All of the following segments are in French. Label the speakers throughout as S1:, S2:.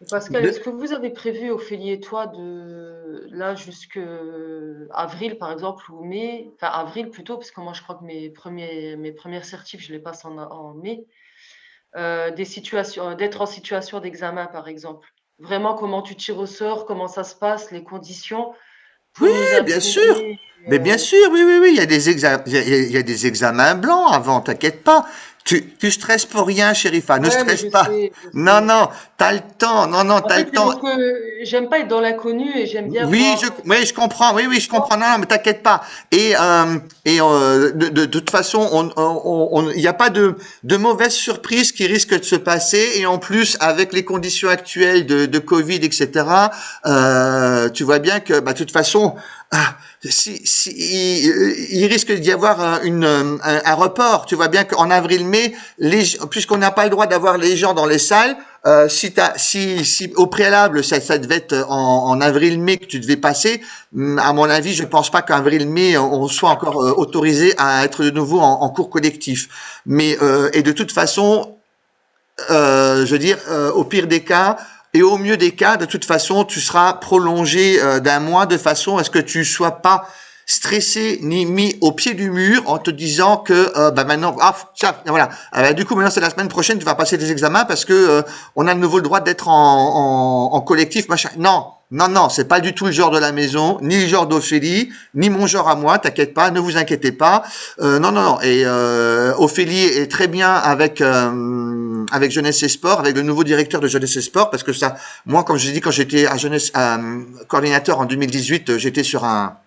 S1: Et Pascal, est-ce que vous avez prévu, Ophélie et toi, de là jusque avril, par exemple, ou mai, enfin avril plutôt, parce que moi je crois que mes premières certifs, je les passe en mai, des situations, d'être en situation d'examen, par exemple. Vraiment, comment tu tires au sort, comment ça se passe, les conditions
S2: Oui,
S1: pour nous
S2: bien sûr.
S1: imprimer.
S2: Mais bien sûr, oui, oui, oui, il y a il y a des examens blancs avant, t'inquiète pas. Tu stresses pour rien, Sherifa, ne
S1: Ouais, mais
S2: stresse pas.
S1: je
S2: Non,
S1: sais.
S2: non, t'as le temps, non, non,
S1: En
S2: t'as
S1: fait,
S2: le
S1: c'est
S2: temps.
S1: parce que j'aime pas être dans l'inconnu et j'aime bien
S2: Oui,
S1: voir.
S2: oui, je comprends. Oui, oui, je comprends. Non, non, mais t'inquiète pas. De toute façon, il n'y a pas de mauvaises surprises qui risquent de se passer. Et en plus, avec les conditions actuelles de Covid, etc., tu vois bien que, bah, de toute façon, ah, il risque d'y avoir un report. Tu vois bien qu'en avril-mai, puisqu'on n'a pas le droit d'avoir les gens dans les salles, si au préalable ça devait être en avril-mai que tu devais passer, à mon avis, je pense pas qu'avril-mai on soit encore autorisé à être de nouveau en cours collectif. Mais et de toute façon, je veux dire, au pire des cas et au mieux des cas, de toute façon, tu seras prolongé d'un mois de façon à ce que tu sois pas stressé ni mis au pied du mur en te disant que bah maintenant tiens, voilà du coup maintenant c'est la semaine prochaine tu vas passer des examens parce que on a de nouveau le droit d'être en collectif machin non non non c'est pas du tout le genre de la maison ni le genre d'Ophélie ni mon genre à moi t'inquiète pas ne vous inquiétez pas non non non et Ophélie est très bien avec Jeunesse et Sport, avec le nouveau directeur de Jeunesse et Sport, parce que ça, moi, comme je l'ai dit, quand j'étais à Jeunesse, coordinateur en 2018, j'étais sur un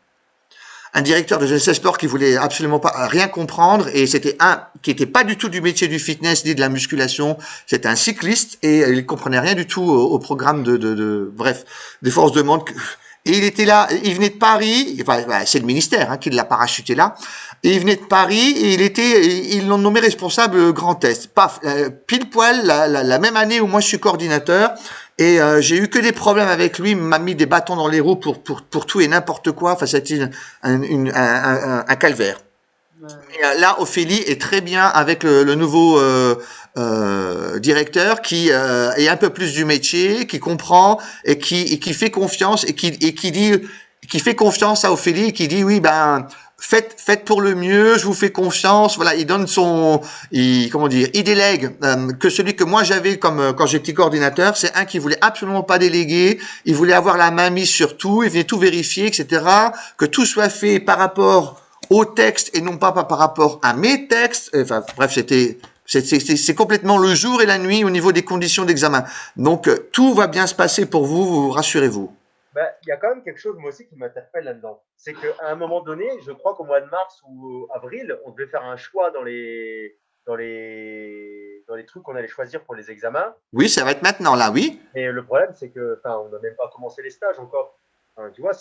S2: directeur de Jeunesse et Sport qui voulait absolument pas rien comprendre et c'était un qui était pas du tout du métier du fitness ni de la musculation. C'était un cycliste et il comprenait rien du tout au programme bref, des forces de demande. Et il était là, il venait de Paris, enfin, c'est le ministère qui l'a parachuté là, et il venait de Paris et ils l'ont nommé responsable Grand Est. Paf, pile poil, la même année où moi je suis coordinateur, et j'ai eu que des problèmes avec lui, il m'a mis des bâtons dans les roues pour tout et n'importe quoi, enfin c'était un calvaire.
S1: Ouais.
S2: Et là, Ophélie est très bien avec le nouveau directeur qui est un peu plus du métier, qui comprend et qui fait confiance qui fait confiance à Ophélie et qui dit oui ben faites pour le mieux, je vous fais confiance. Voilà, il donne comment dire, il délègue que celui que moi j'avais comme quand j'étais coordinateur, c'est un qui voulait absolument pas déléguer, il voulait avoir la main mise sur tout, il venait tout vérifier, etc. Que tout soit fait par rapport au texte et non pas par rapport à mes textes. Enfin, bref, c'est complètement le jour et la nuit au niveau des conditions d'examen. Donc, tout va bien se passer pour vous, rassurez-vous.
S3: Bah, il y a quand même quelque chose, moi aussi, qui m'interpelle là-dedans. C'est qu'à un moment donné, je crois qu'au mois de mars ou avril, on devait faire un choix dans les trucs qu'on allait choisir pour les examens.
S2: Oui, ça va être maintenant, là, oui.
S3: Et le problème, c'est que, enfin, on n'a même pas commencé les stages encore. Enfin, tu vois,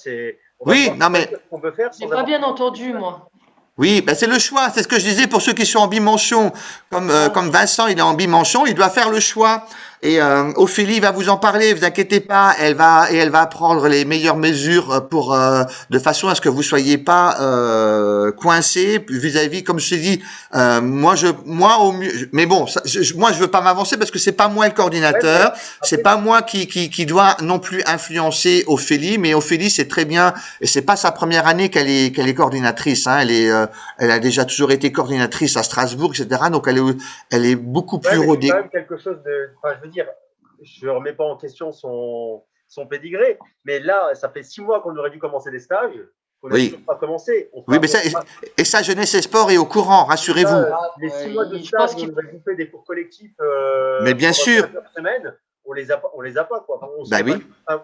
S3: on va
S2: Oui,
S3: devoir
S2: non,
S3: choisir
S2: mais
S3: ce qu'on veut faire
S1: J'ai
S3: sans
S1: pas
S3: avoir
S1: bien
S3: commencé les
S1: entendu,
S3: stages.
S1: moi.
S2: oui, ben c'est le choix. C'est ce que je disais pour ceux qui sont en bimension.
S1: Ah,
S2: Comme Vincent, il est en bimension, il doit faire le choix. Et Ophélie va vous en parler. Vous inquiétez pas, elle va prendre les meilleures mesures pour de façon à ce que vous soyez pas coincé vis-à-vis, comme je t'ai dit. Moi au mieux. Mais bon, moi je veux pas m'avancer parce que c'est pas moi le
S3: Ouais, mais
S2: coordinateur. C'est
S3: après,
S2: pas moi qui doit non plus influencer Ophélie. Mais Ophélie, c'est très bien. Et c'est pas sa première année qu'elle est coordinatrice. Elle a déjà toujours été coordinatrice à Strasbourg, etc. Donc elle est beaucoup
S3: ouais,
S2: plus
S3: mais c'est quand
S2: rodée.
S3: même quelque chose de. Enfin, je veux dire, je ne remets pas en question son pédigré, mais là, ça fait 6 mois qu'on aurait dû commencer les stages, qu'on n'a toujours
S2: Oui,
S3: pas commencé.
S2: oui, mais ça, et ça, Jeunesse et Sport est au courant, rassurez-vous.
S3: Les six
S1: ouais,
S3: mois de
S1: je
S3: stage
S1: pense
S3: où on
S1: qu'il.
S3: nous a bouffé des cours collectifs
S2: Mais bien
S3: pendant
S2: sûr,
S3: 15 heures semaine, on les a pas, quoi. Enfin,
S2: bah oui,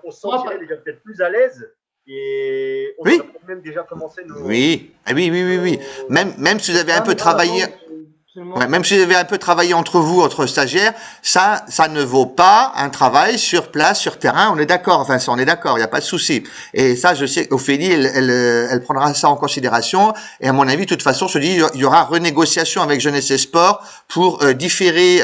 S3: on se
S1: Moi,
S3: sentirait déjà peut-être plus à l'aise et on aurait
S2: oui,
S3: peut-être même déjà commencé
S2: oui, ah oui, oui, oui, oui. Même si vous avez un peu
S1: examens
S2: travaillé,
S1: avant,
S2: ouais,
S1: absolument.
S2: même si vous avez un peu travaillé entre vous, entre stagiaires, ça ne vaut pas un travail sur place, sur terrain. On est d'accord, enfin, ça, on est d'accord, il n'y a pas de souci. Et ça, je sais, Ophélie, elle prendra ça en considération. Et à mon avis, de toute façon, je dis, il y aura renégociation avec Jeunesse et Sport pour différer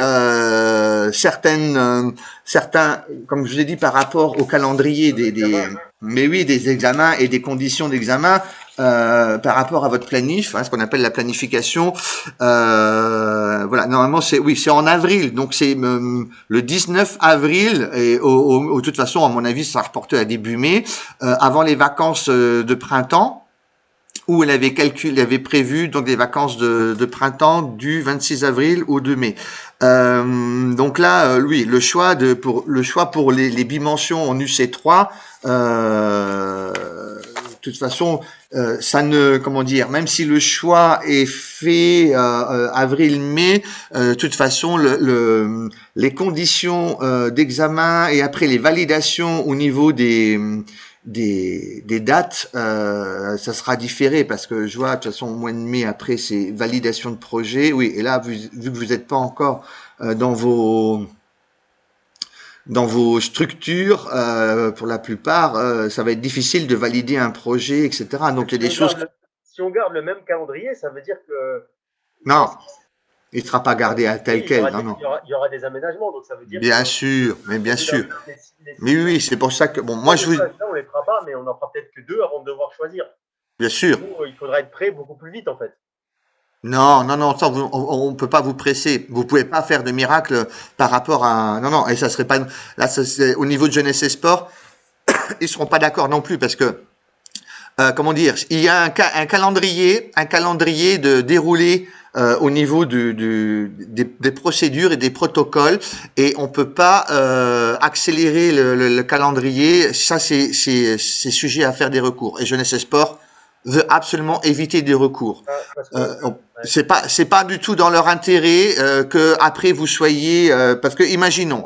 S2: certains, comme je vous ai dit, par rapport au calendrier
S3: aux examens.
S2: mais oui, des examens et des conditions d'examen. par rapport à votre planif, ce qu'on appelle la planification. Voilà, normalement c'est en avril, donc c'est le 19 avril et de toute façon à mon avis ça sera reporté à début mai, avant les vacances de printemps. Où elle avait prévu donc des vacances de printemps du 26 avril au 2 mai. Donc là, oui, le choix pour les bimensions en UC3, de toute façon, ça ne, comment dire, même si le choix est fait avril-mai, de toute façon, les conditions d'examen et après les validations au niveau des dates, ça sera différé parce que je vois de toute façon au mois de mai après c'est validation de projet. Oui, et là vu que vous n'êtes pas encore dans vos structures, pour la plupart, ça va être difficile de valider un projet, etc. Donc il y a des choses.
S3: Si on garde le même calendrier, ça veut dire que
S2: non. Il ne sera pas gardé à tel quel.
S3: Il y aura des aménagements, donc ça veut dire.
S2: Bien sûr, mais bien sûr. Mais oui, c'est pour ça que bon, moi je vous.
S3: On les fera pas, mais on n'en fera peut-être que 2 avant de devoir choisir.
S2: Bien sûr.
S3: Nous, il faudra être prêt beaucoup plus vite en fait.
S2: Non, ça, on peut pas vous presser. Vous pouvez pas faire de miracle par rapport à. Non, et ça serait pas. Là, au niveau de jeunesse et sport, ils seront pas d'accord non plus parce que. Comment dire, il y a un calendrier de déroulé au niveau des procédures et des protocoles, et on peut pas accélérer le calendrier. Ça, c'est sujet à faire des recours. Et Jeunesse et Sport veut absolument éviter des recours. C'est pas du tout dans leur intérêt que après vous soyez parce que imaginons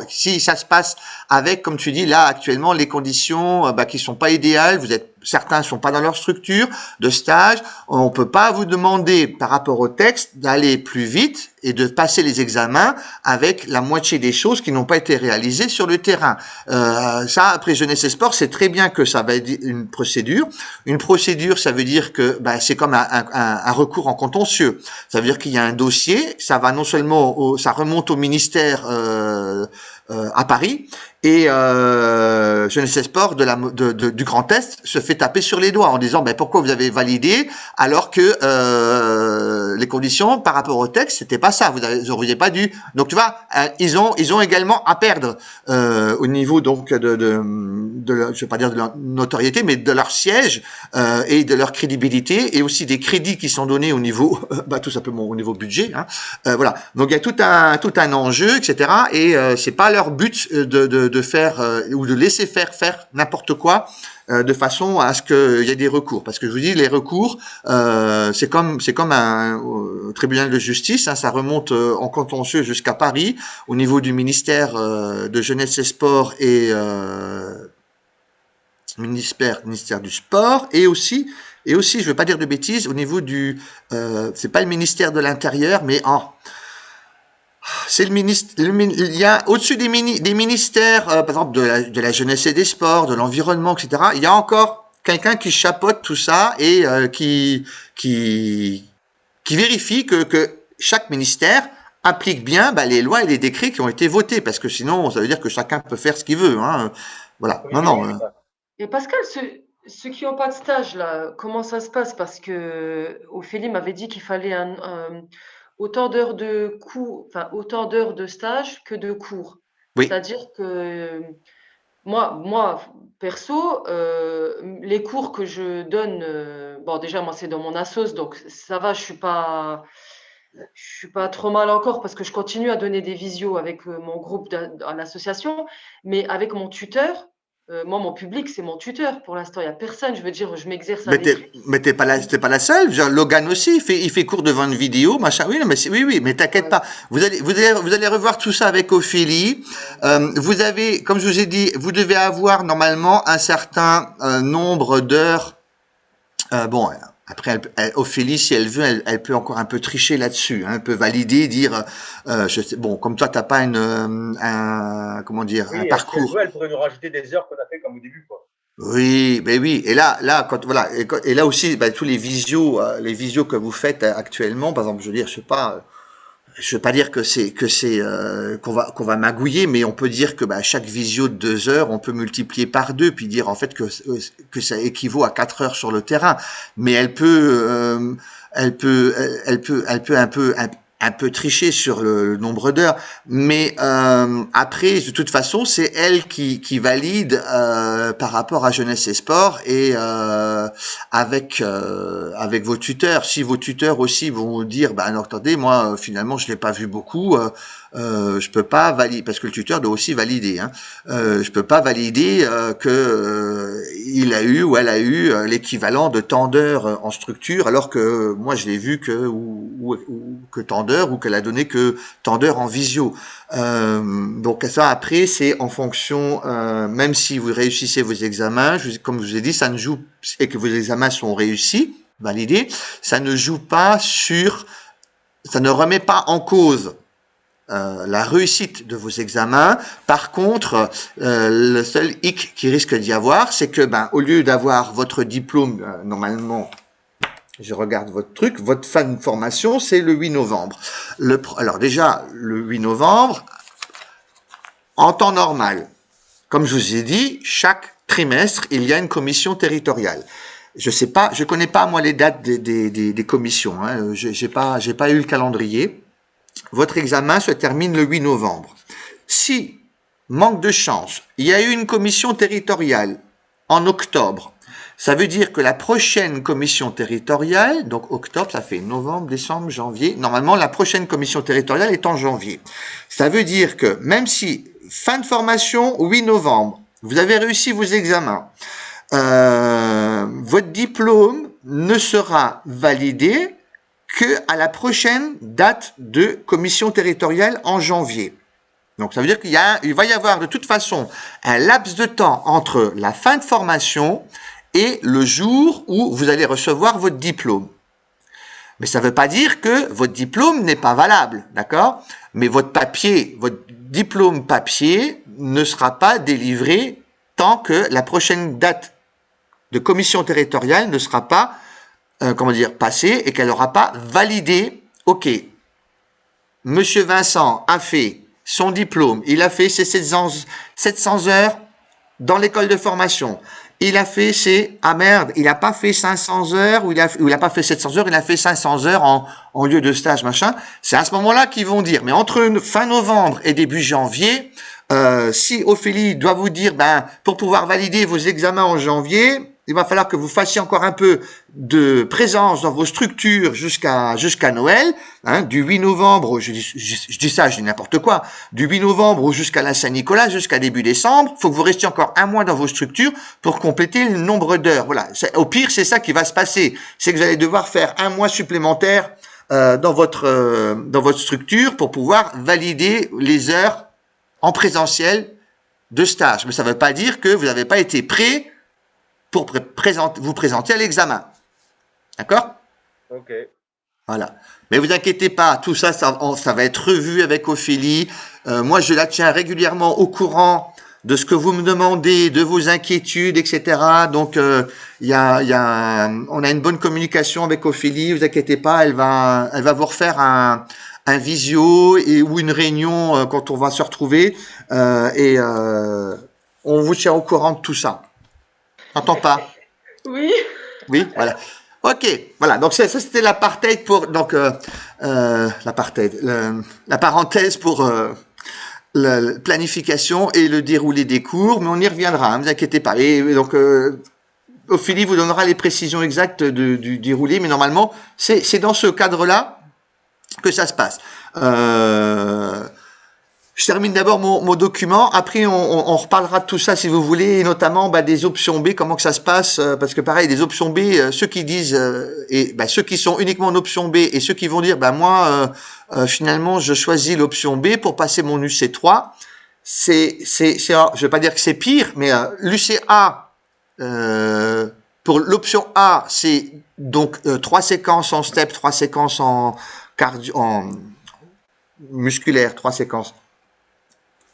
S2: si ça se passe avec, comme tu dis là actuellement, les conditions qui sont pas idéales, certains sont pas dans leur structure de stage, on peut pas vous demander par rapport au texte d'aller plus vite et de passer les examens avec la moitié des choses qui n'ont pas été réalisées sur le terrain. Ça, après Jeunesse et Sport, c'est très bien que ça va être une procédure. Une procédure, ça veut dire que c'est comme un recours en contentieux. Ça veut dire qu'il y a un dossier, ça va non seulement ça remonte au ministère à Paris, et Jeunesse et Sport du Grand Est se fait taper sur les doigts en disant pourquoi vous avez validé alors que les conditions par rapport au texte c'était pas ça, vous auriez pas dû. Donc tu vois, ils ont également à perdre au niveau donc je vais pas dire de leur notoriété, mais de leur siège et de leur crédibilité, et aussi des crédits qui sont donnés au niveau tout simplement au niveau budget. Voilà. Donc il y a tout un enjeu, etc. Et c'est pas leur but de faire ou de laisser faire n'importe quoi de façon à ce qu'il y ait des recours, parce que je vous dis les recours c'est comme un tribunal de justice, ça remonte en contentieux jusqu'à Paris au niveau du ministère de Jeunesse et Sport et ministère du Sport, et aussi je veux pas dire de bêtises au niveau du c'est pas le ministère de l'Intérieur, mais c'est le ministre. Il y a au-dessus des ministères, par exemple de la jeunesse et des sports, de l'environnement, etc. Il y a encore quelqu'un qui chapeaute tout ça et qui vérifie que chaque ministère applique bien les lois et les décrets qui ont été votés, parce que sinon ça veut dire que chacun peut faire ce qu'il veut. Voilà.
S1: Et Pascal, ceux qui n'ont pas de stage là, comment ça se passe? Parce que Ophélie m'avait dit qu'il fallait autant d'heures de cours, enfin autant d'heures de stage que de cours.
S2: Oui.
S1: C'est-à-dire que moi perso, les cours que je donne, déjà moi c'est dans mon assos, donc ça va, je suis pas trop mal encore parce que je continue à donner des visios avec mon groupe à l'association, mais avec mon tuteur. Moi, mon public, c'est mon tuteur pour l'instant. Il n'y a personne. Je veux dire, je m'exerce avec lui.
S2: Mais t'es pas la seule. Genre, Logan aussi, il fait cours devant une vidéo, machin. Oui, oui, mais t'inquiète pas. Vous allez revoir tout ça avec Ophélie. Vous avez, comme je vous ai dit, vous devez avoir normalement un certain nombre d'heures. Après, Ophélie, si elle veut, elle peut encore un peu tricher là-dessus. Elle peut valider, dire, comme toi, t'as pas un parcours.
S3: Elle pourrait nous rajouter des heures qu'on a fait comme au début, quoi.
S2: Oui, oui. Et là, et là aussi, tous les visios que vous faites actuellement, par exemple, je veux dire, je sais pas, je veux pas dire que c'est qu'on va magouiller, mais on peut dire que chaque visio de 2 heures, on peut multiplier par 2, puis dire en fait que ça équivaut à 4 heures sur le terrain. Mais elle peut un peu tricher sur le nombre d'heures, mais après de toute façon c'est elle qui valide par rapport à Jeunesse et Sport et avec vos tuteurs. Si vos tuteurs aussi vont vous dire non, attendez, moi finalement je l'ai pas vu beaucoup, je peux pas valider, parce que le tuteur doit aussi valider, hein. Je peux pas valider que il a eu ou elle a eu l'équivalent de tant d'heures en structure, alors que moi je l'ai vu que tant d'heures, ou qu'elle a donné que tant d'heures en visio. Donc ça après c'est en fonction, même si vous réussissez vos examens, comme je vous ai dit, ça ne joue, et que vos examens sont réussis, validés, ça ne joue pas sur, ça ne remet pas en cause la réussite de vos examens. Par contre, le seul hic qui risque d'y avoir, c'est que au lieu d'avoir votre diplôme, normalement, je regarde votre truc, votre fin de formation, c'est le 8 novembre. Alors déjà, le 8 novembre, en temps normal, comme je vous ai dit, chaque trimestre, il y a une commission territoriale. Je connais pas moi les dates des commissions, hein. J'ai pas eu le calendrier. Votre examen se termine le 8 novembre. Si, manque de chance, il y a eu une commission territoriale en octobre, ça veut dire que la prochaine commission territoriale, donc octobre, ça fait novembre, décembre, janvier, normalement la prochaine commission territoriale est en janvier. Ça veut dire que même si, fin de formation, 8 novembre, vous avez réussi vos examens, votre diplôme ne sera validé que à la prochaine date de commission territoriale en janvier. Donc ça veut dire il va y avoir de toute façon un laps de temps entre la fin de formation et le jour où vous allez recevoir votre diplôme. Mais ça ne veut pas dire que votre diplôme n'est pas valable, d'accord? Mais votre diplôme papier ne sera pas délivré tant que la prochaine date de commission territoriale ne sera pas passée, et qu'elle n'aura pas validé. Ok, Monsieur Vincent a fait son diplôme, il a fait ses 700 heures dans l'école de formation. Il a fait il n'a pas fait 500 heures, ou il a pas fait 700 heures, il a fait 500 heures en lieu de stage, machin. C'est à ce moment-là qu'ils vont dire. Mais entre fin novembre et début janvier, si Ophélie doit vous dire, pour pouvoir valider vos examens en janvier, il va falloir que vous fassiez encore un peu de présence dans vos structures jusqu'à Noël, hein, du 8 novembre, je dis n'importe quoi, du 8 novembre ou jusqu'à la Saint-Nicolas, jusqu'à début décembre. Il faut que vous restiez encore un mois dans vos structures pour compléter le nombre d'heures. Voilà. Au pire, c'est ça qui va se passer. C'est que vous allez devoir faire un mois supplémentaire dans votre structure pour pouvoir valider les heures en présentiel de stage. Mais ça ne veut pas dire que vous n'avez pas été prêt pour vous présenter à l'examen. D'accord?
S3: Ok.
S2: Voilà. Mais vous inquiétez pas, tout ça, ça va être revu avec Ophélie. Moi, je la tiens régulièrement au courant de ce que vous me demandez, de vos inquiétudes, etc. Donc, on a une bonne communication avec Ophélie. Vous inquiétez pas, elle va vous refaire un visio ou une réunion quand on va se retrouver, et on vous tient au courant de tout ça. T'entends pas?
S1: Oui.
S2: Oui, voilà. Ok, voilà. Donc ça c'était l'apartheid pour la parenthèse pour la planification et le déroulé des cours, mais on y reviendra. Ne vous inquiétez pas. Et donc Ophélie vous donnera les précisions exactes du déroulé, mais normalement c'est dans ce cadre-là que ça se passe. Je termine d'abord mon document. Après, on reparlera de tout ça si vous voulez, et notamment des options B, comment que ça se passe, parce que pareil, des options B, ceux qui disent ceux qui sont uniquement en option B et ceux qui vont dire moi finalement je choisis l'option B pour passer mon UC3, je vais pas dire que c'est pire, mais l'UCA pour l'option A, c'est donc 3 séquences en step, 3 séquences en musculaire, 3 séquences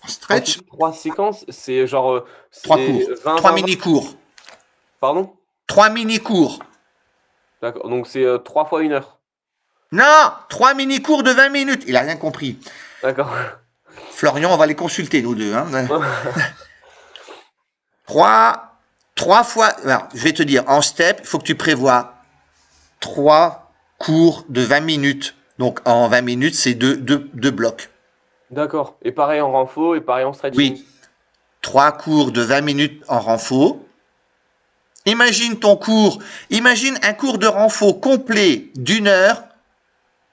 S2: stretch.
S4: 3 séquences, c'est genre
S2: 3 cours, 3 mini-cours.
S4: Pardon?
S2: 3 mini-cours.
S4: D'accord, donc c'est 3 fois 1 heure.
S2: Non, 3 mini-cours de 20 minutes. Il a rien compris.
S4: D'accord.
S2: Florian, on va les consulter, nous deux. Hein. Trois fois. Alors, je vais te dire, en step, il faut que tu prévois 3 cours de 20 minutes. Donc, en 20 minutes, c'est deux blocs.
S4: D'accord. Et pareil en renfo et pareil en stretching.
S2: Oui. 3 cours de 20 minutes en renfo. Imagine un cours de renfo complet d'1 heure.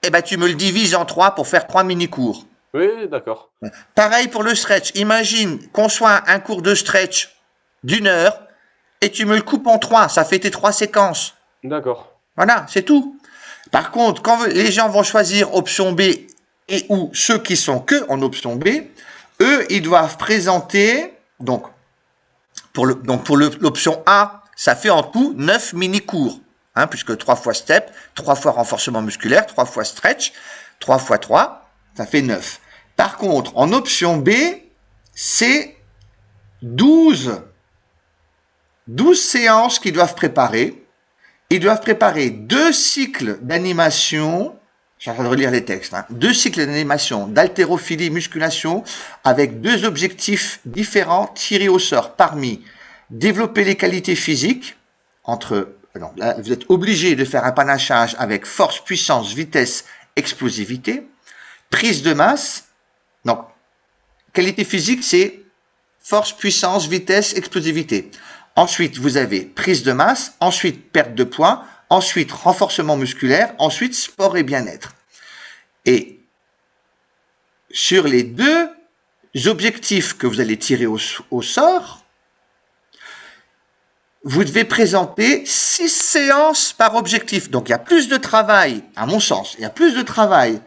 S2: Eh ben, tu me le divises en 3 pour faire 3 mini-cours.
S4: Oui, d'accord.
S2: Pareil pour le stretch. Imagine qu'on soit un cours de stretch d'1 heure et tu me le coupes en 3. Ça fait tes 3 séquences.
S4: D'accord.
S2: Voilà, c'est tout. Par contre, quand les gens vont choisir option B et ou ceux qui sont que en option B, eux, ils doivent présenter, donc pour l'option A, ça fait en tout 9 mini-cours, hein, puisque 3 fois step, 3 fois renforcement musculaire, 3 fois stretch, 3 fois 3, ça fait 9. Par contre, en option B, c'est 12 séances qu'ils doivent préparer. Ils doivent préparer 2 cycles d'animation. Je suis en train de relire les textes. 2 cycles d'animation d'haltérophilie, musculation, avec 2 objectifs différents tirés au sort. Parmi développer les qualités physiques, alors là, vous êtes obligé de faire un panachage avec force, puissance, vitesse, explosivité. Prise de masse. Donc, qualité physique, c'est force, puissance, vitesse, explosivité. Ensuite, vous avez prise de masse, ensuite perte de poids, ensuite renforcement musculaire, ensuite sport et bien-être. Et sur les 2 objectifs que vous allez tirer au sort, vous devez présenter 6 séances par objectif. Donc, il y a plus de travail, à mon sens, il y a plus de travail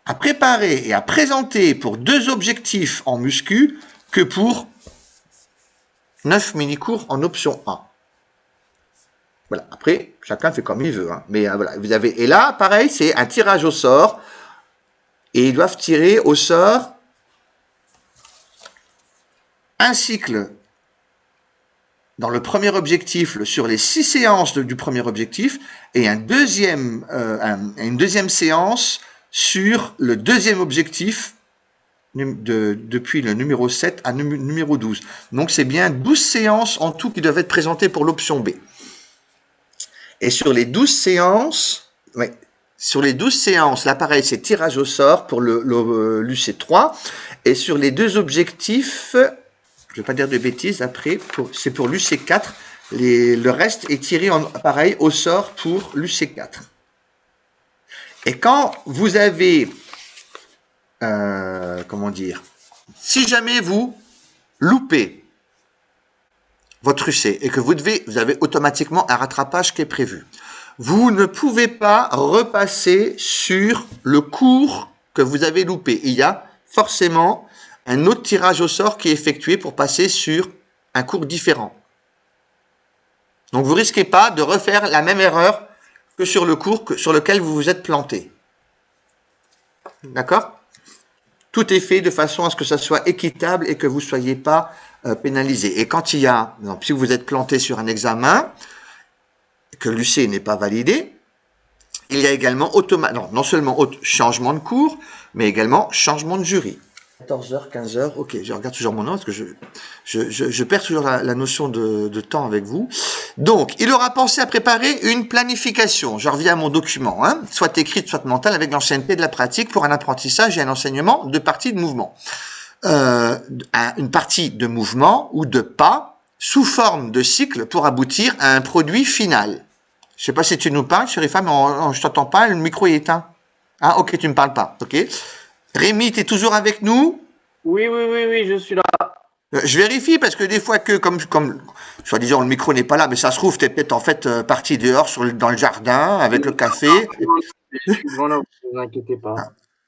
S2: à préparer et à présenter pour 2 objectifs en muscu que pour 9 mini-cours en option A. Voilà. Après, chacun fait comme il veut. Hein. Mais voilà, vous avez. Et là, pareil, c'est un tirage au sort. Et ils doivent tirer au sort un cycle dans le premier objectif sur les 6 séances du premier objectif et une deuxième séance sur le deuxième objectif depuis le numéro 7 à numéro 12. Donc, c'est bien 12 séances en tout qui doivent être présentées pour l'option B. Et sur les 12 séances, là, pareil, c'est tirage au sort pour l'UC3. Et sur les 2 objectifs, je ne vais pas dire de bêtises, après, c'est pour l'UC4. Le reste est tiré pareil au sort pour l'UC4. Et quand vous avez si jamais vous loupez votre UC et que vous avez automatiquement un rattrapage qui est prévu, vous ne pouvez pas repasser sur le cours que vous avez loupé. Il y a forcément un autre tirage au sort qui est effectué pour passer sur un cours différent. Donc vous risquez pas de refaire la même erreur que sur le cours sur lequel vous vous êtes planté. D'accord ? Tout est fait de façon à ce que ça soit équitable et que vous ne soyez pas pénalisé. Et quand si vous êtes planté sur un examen, que l'UC n'est pas validé, il y a également non seulement changement de cours, mais également changement de jury. 14h, 15h, ok, je regarde toujours mon note parce que je perds toujours la notion de temps avec vous. Donc, il aura pensé à préparer une planification. Je reviens à mon document, hein, soit écrite, soit mentale, avec l'ancienneté de la pratique pour un apprentissage et un enseignement de parties de mouvement. Une partie de mouvement ou de pas sous forme de cycle pour aboutir à un produit final. Je sais pas si tu nous parles, Sherifa, mais je t'entends pas, le micro est éteint. Ah, ok, tu me parles pas, ok. Rémi, tu es toujours avec nous?
S5: Oui, je suis là.
S2: Je vérifie parce que des fois comme soi-disant le micro n'est pas là, mais ça se trouve, tu es peut-être en fait parti dehors dans le jardin avec le café.
S5: Je suis devant là, ne vous inquiétez pas.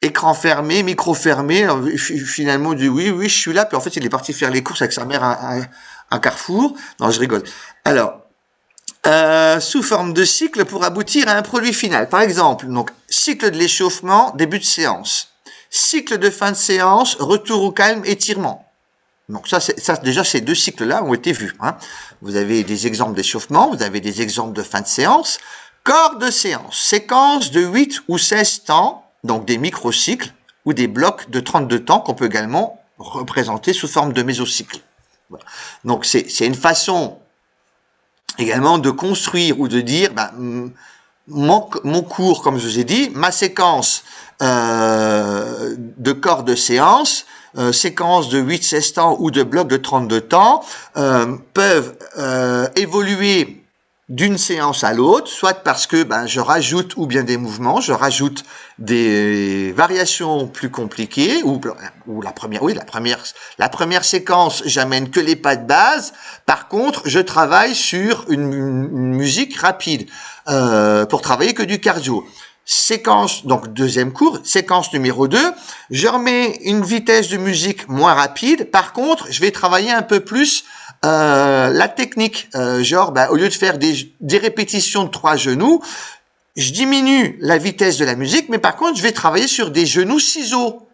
S2: Écran fermé, micro fermé. Finalement, on dit oui, je suis là. Puis en fait, il est parti faire les courses avec sa mère à Carrefour. Non, je rigole. Alors, sous forme de cycle pour aboutir à un produit final. Par exemple, donc cycle de l'échauffement, début de séance. Cycle de fin de séance, retour au calme, étirement. Donc ça déjà, ces 2 cycles-là ont été vus. Hein. Vous avez des exemples d'échauffement, vous avez des exemples de fin de séance. Corps de séance, séquence de 8 ou 16 temps, donc des microcycles ou des blocs de 32 temps qu'on peut également représenter sous forme de mésocycles. Voilà. Donc c'est une façon également de construire ou de dire mon cours, comme je vous ai dit, ma séquence de corps de séance, séquence de 8-16 temps ou de blocs de 32 temps, peuvent évoluer d'une séance à l'autre, soit parce que je rajoute ou bien des mouvements, je rajoute des variations plus compliquées, ou la première séquence, j'amène que les pas de base. Par contre, je travaille sur une musique rapide pour travailler que du cardio. Séquence, donc deuxième cours, séquence numéro 2, je remets une vitesse de musique moins rapide. Par contre, je vais travailler un peu plus la technique, au lieu de faire des répétitions de 3 genoux, je diminue la vitesse de la musique, mais par contre, je vais travailler sur des genoux ciseaux.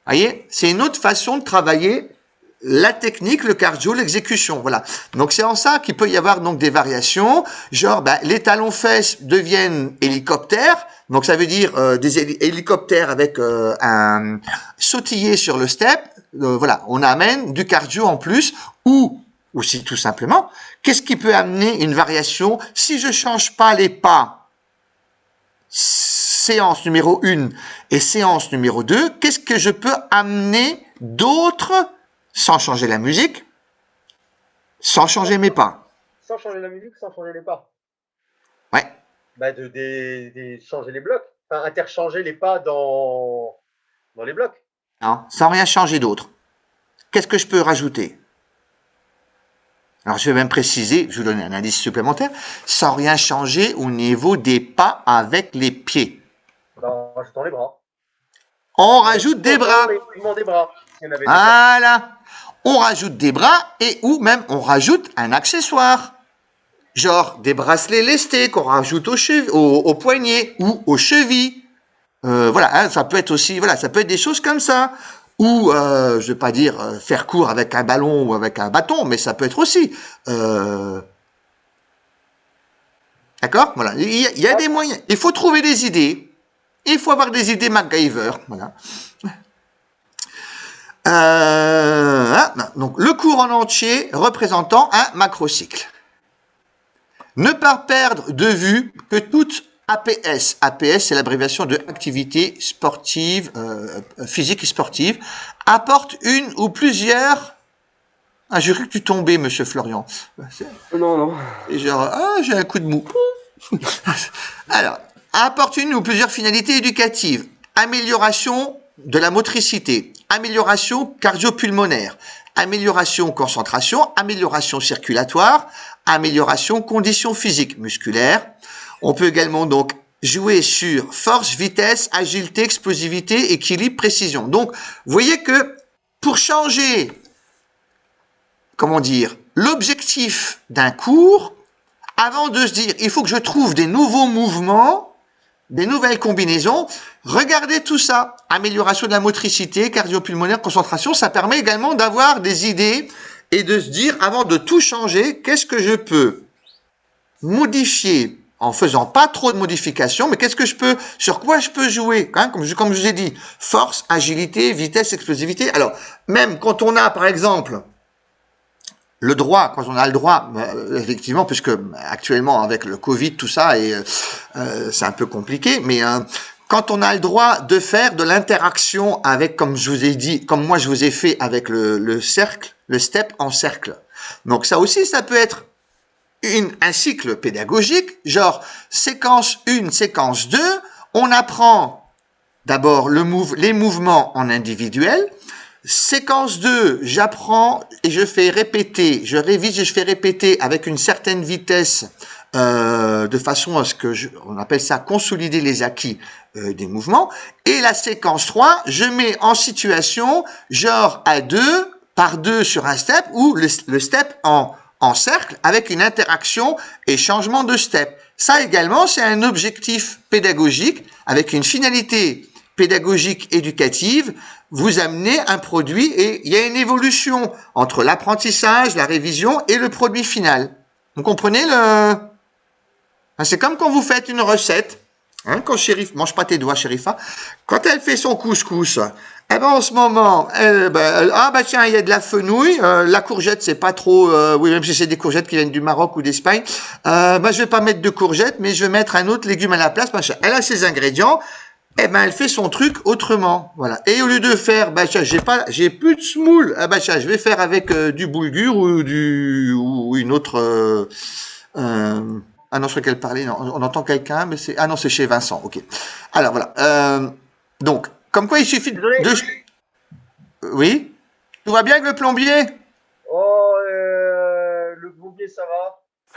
S2: Voyez, c'est une autre façon de travailler la technique, le cardio, l'exécution. Voilà. Donc c'est en ça qu'il peut y avoir donc des variations, les talons fesses deviennent hélicoptères. Donc ça veut dire des hélicoptères avec un sautillé sur le step. Voilà, on amène du cardio en plus, ou aussi tout simplement, qu'est-ce qui peut amener une variation si je change pas les pas, séance numéro 1 et séance numéro 2, qu'est-ce que je peux amener d'autre sans changer la musique, sans changer mes pas?
S3: Sans changer la musique, sans changer les pas.
S2: Ouais.
S3: Changer les blocs, enfin, interchanger les pas dans les blocs.
S2: Non, sans rien changer d'autre. Qu'est-ce que je peux rajouter? Alors, je vais même préciser, je vais vous donner un indice supplémentaire, sans rien changer au niveau des pas avec les pieds.
S3: En rajoutant les bras.
S2: On rajoute des bras.
S3: Des bras.
S2: Voilà. On rajoute des bras et ou même on rajoute un accessoire. Genre des bracelets lestés qu'on rajoute au poignet ou aux chevilles. Ça peut être aussi, ça peut être des choses comme ça. Ou, je vais pas dire faire court avec un ballon ou avec un bâton, mais ça peut être aussi. D'accord? Voilà. Il y a des moyens. Il faut trouver des idées. Il faut avoir des idées MacGyver. Voilà. Donc, le cours en entier représentant un macrocycle. Ne pas perdre de vue que toute APS. APS, c'est l'abréviation de activité sportive, physique et sportive, apporte une ou plusieurs. Ah, j'ai cru que tu tombais, monsieur Florian.
S4: Non.
S2: Et genre, j'ai un coup de mou. Alors, apporte une ou plusieurs finalités éducatives. Amélioration de la motricité, amélioration cardio-pulmonaire, amélioration concentration, amélioration circulatoire, amélioration conditions physiques musculaires. On peut également donc jouer sur force, vitesse, agilité, explosivité, équilibre, précision. Donc, vous voyez que pour changer, l'objectif d'un cours, avant de se dire, il faut que je trouve des nouveaux mouvements, des nouvelles combinaisons, regardez tout ça. Amélioration de la motricité, cardio-pulmonaire, concentration, ça permet également d'avoir des idées et de se dire, avant de tout changer, qu'est-ce que je peux modifier en faisant pas trop de modifications, mais sur quoi je peux jouer, hein, comme je vous ai dit, force, agilité, vitesse, explosivité. Alors, même quand on a, par exemple, quand on a le droit, effectivement, puisque actuellement, avec le Covid, tout ça, et c'est un peu compliqué, mais quand on a le droit de faire de l'interaction avec, comme je vous ai dit, comme moi je vous ai fait avec le cercle, le step en cercle. Donc ça aussi, ça peut être un cycle pédagogique, genre séquence 1, séquence 2, on apprend d'abord les mouvements en individuel. Séquence 2, j'apprends et je fais répéter, je révise et je fais répéter avec une certaine vitesse de façon à ce que on appelle ça consolider les acquis des mouvements. Et la séquence 3, je mets en situation genre à 2 par 2 sur un step ou le step en cercle avec une interaction et changement de step. Ça également, c'est un objectif pédagogique avec une finalité pédagogique éducative. Vous amenez un produit et il y a une évolution entre l'apprentissage, la révision et le produit final. Vous comprenez Hein, c'est comme quand vous faites une recette. Hein, quand Chérif, mange pas tes doigts, Chérifa. Quand elle fait son couscous, eh ben en ce moment, ah bah tiens, il y a de la fenouil, la courgette c'est pas trop, oui même si c'est des courgettes qui viennent du Maroc ou d'Espagne, bah je vais pas mettre de courgettes, mais je vais mettre un autre légume à la place. Machin. Elle a ses ingrédients, eh ben elle fait son truc autrement, voilà. Et au lieu de faire, bah tiens, j'ai plus de semoule, ah bah tiens, je vais faire avec du boulgur ou une autre. Ah non, je crois qu'elle parlait. Non, on entend quelqu'un, mais c'est. Ah non, c'est chez Vincent. Ok. Alors voilà. Donc, comme quoi il suffit
S3: Désolé.
S2: de. Oui. Tout va bien avec le plombier?
S3: Oh, le plombier, ça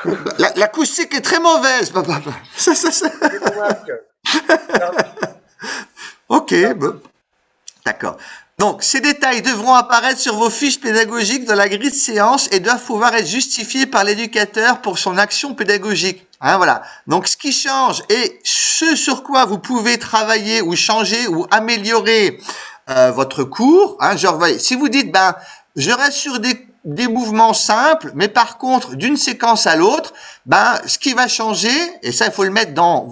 S3: va.
S2: L'acoustique est très mauvaise, papa.
S3: C'est mon masque.
S2: Ok. Bon. D'accord. Donc, ces détails devront apparaître sur vos fiches pédagogiques dans la grille de séance et doivent pouvoir être justifiés par l'éducateur pour son action pédagogique. Hein, voilà. Donc, ce qui change et ce sur quoi vous pouvez travailler ou changer ou améliorer votre cours. Hein, genre, voyez, si vous dites, ben, je reste sur des mouvements simples, mais par contre, d'une séquence à l'autre, ben, ce qui va changer, et ça, il faut le mettre dans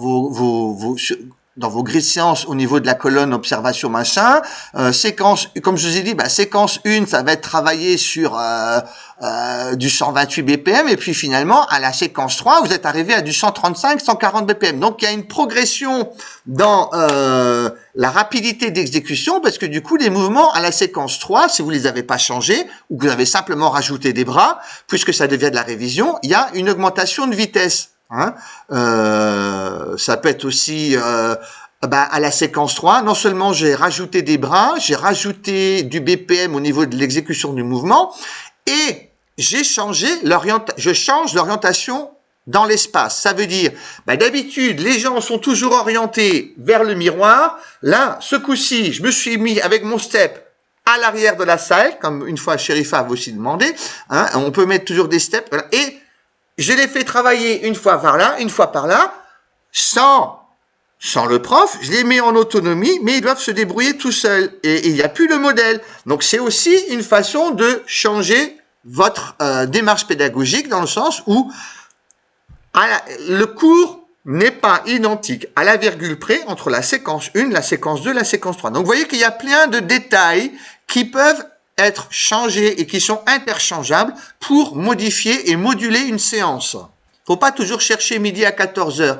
S2: dans vos grilles de séance au niveau de la colonne observation machin, séquence, comme je vous ai dit, séquence 1, ça va être travaillé sur du 128 BPM, et puis finalement, à la séquence 3, vous êtes arrivé à du 135, 140 BPM. Donc, il y a une progression dans la rapidité d'exécution, parce que du coup, les mouvements à la séquence 3, si vous les avez pas changés, ou que vous avez simplement rajouté des bras, puisque ça devient de la révision, il y a une augmentation de vitesse. Hein, ça peut être aussi à la séquence 3, non seulement j'ai rajouté des bras, j'ai rajouté du BPM au niveau de l'exécution du mouvement et je change l'orientation dans l'espace. Ça veut dire, d'habitude, les gens sont toujours orientés vers le miroir. Là, ce coup-ci, je me suis mis avec mon step à l'arrière de la salle, comme une fois Chérifa avait aussi demandé. Hein, on peut mettre toujours des steps. Voilà, et je les fais travailler une fois par là, une fois par là, sans le prof. Je les mets en autonomie, mais ils doivent se débrouiller tout seuls. Et il n'y a plus le modèle. Donc, c'est aussi une façon de changer votre démarche pédagogique dans le sens où le cours n'est pas identique à la virgule près entre la séquence 1, la séquence 2, la séquence 3. Donc, vous voyez qu'il y a plein de détails qui peuvent être changés et qui sont interchangeables pour modifier et moduler une séance. Faut pas toujours chercher midi à 14 heures.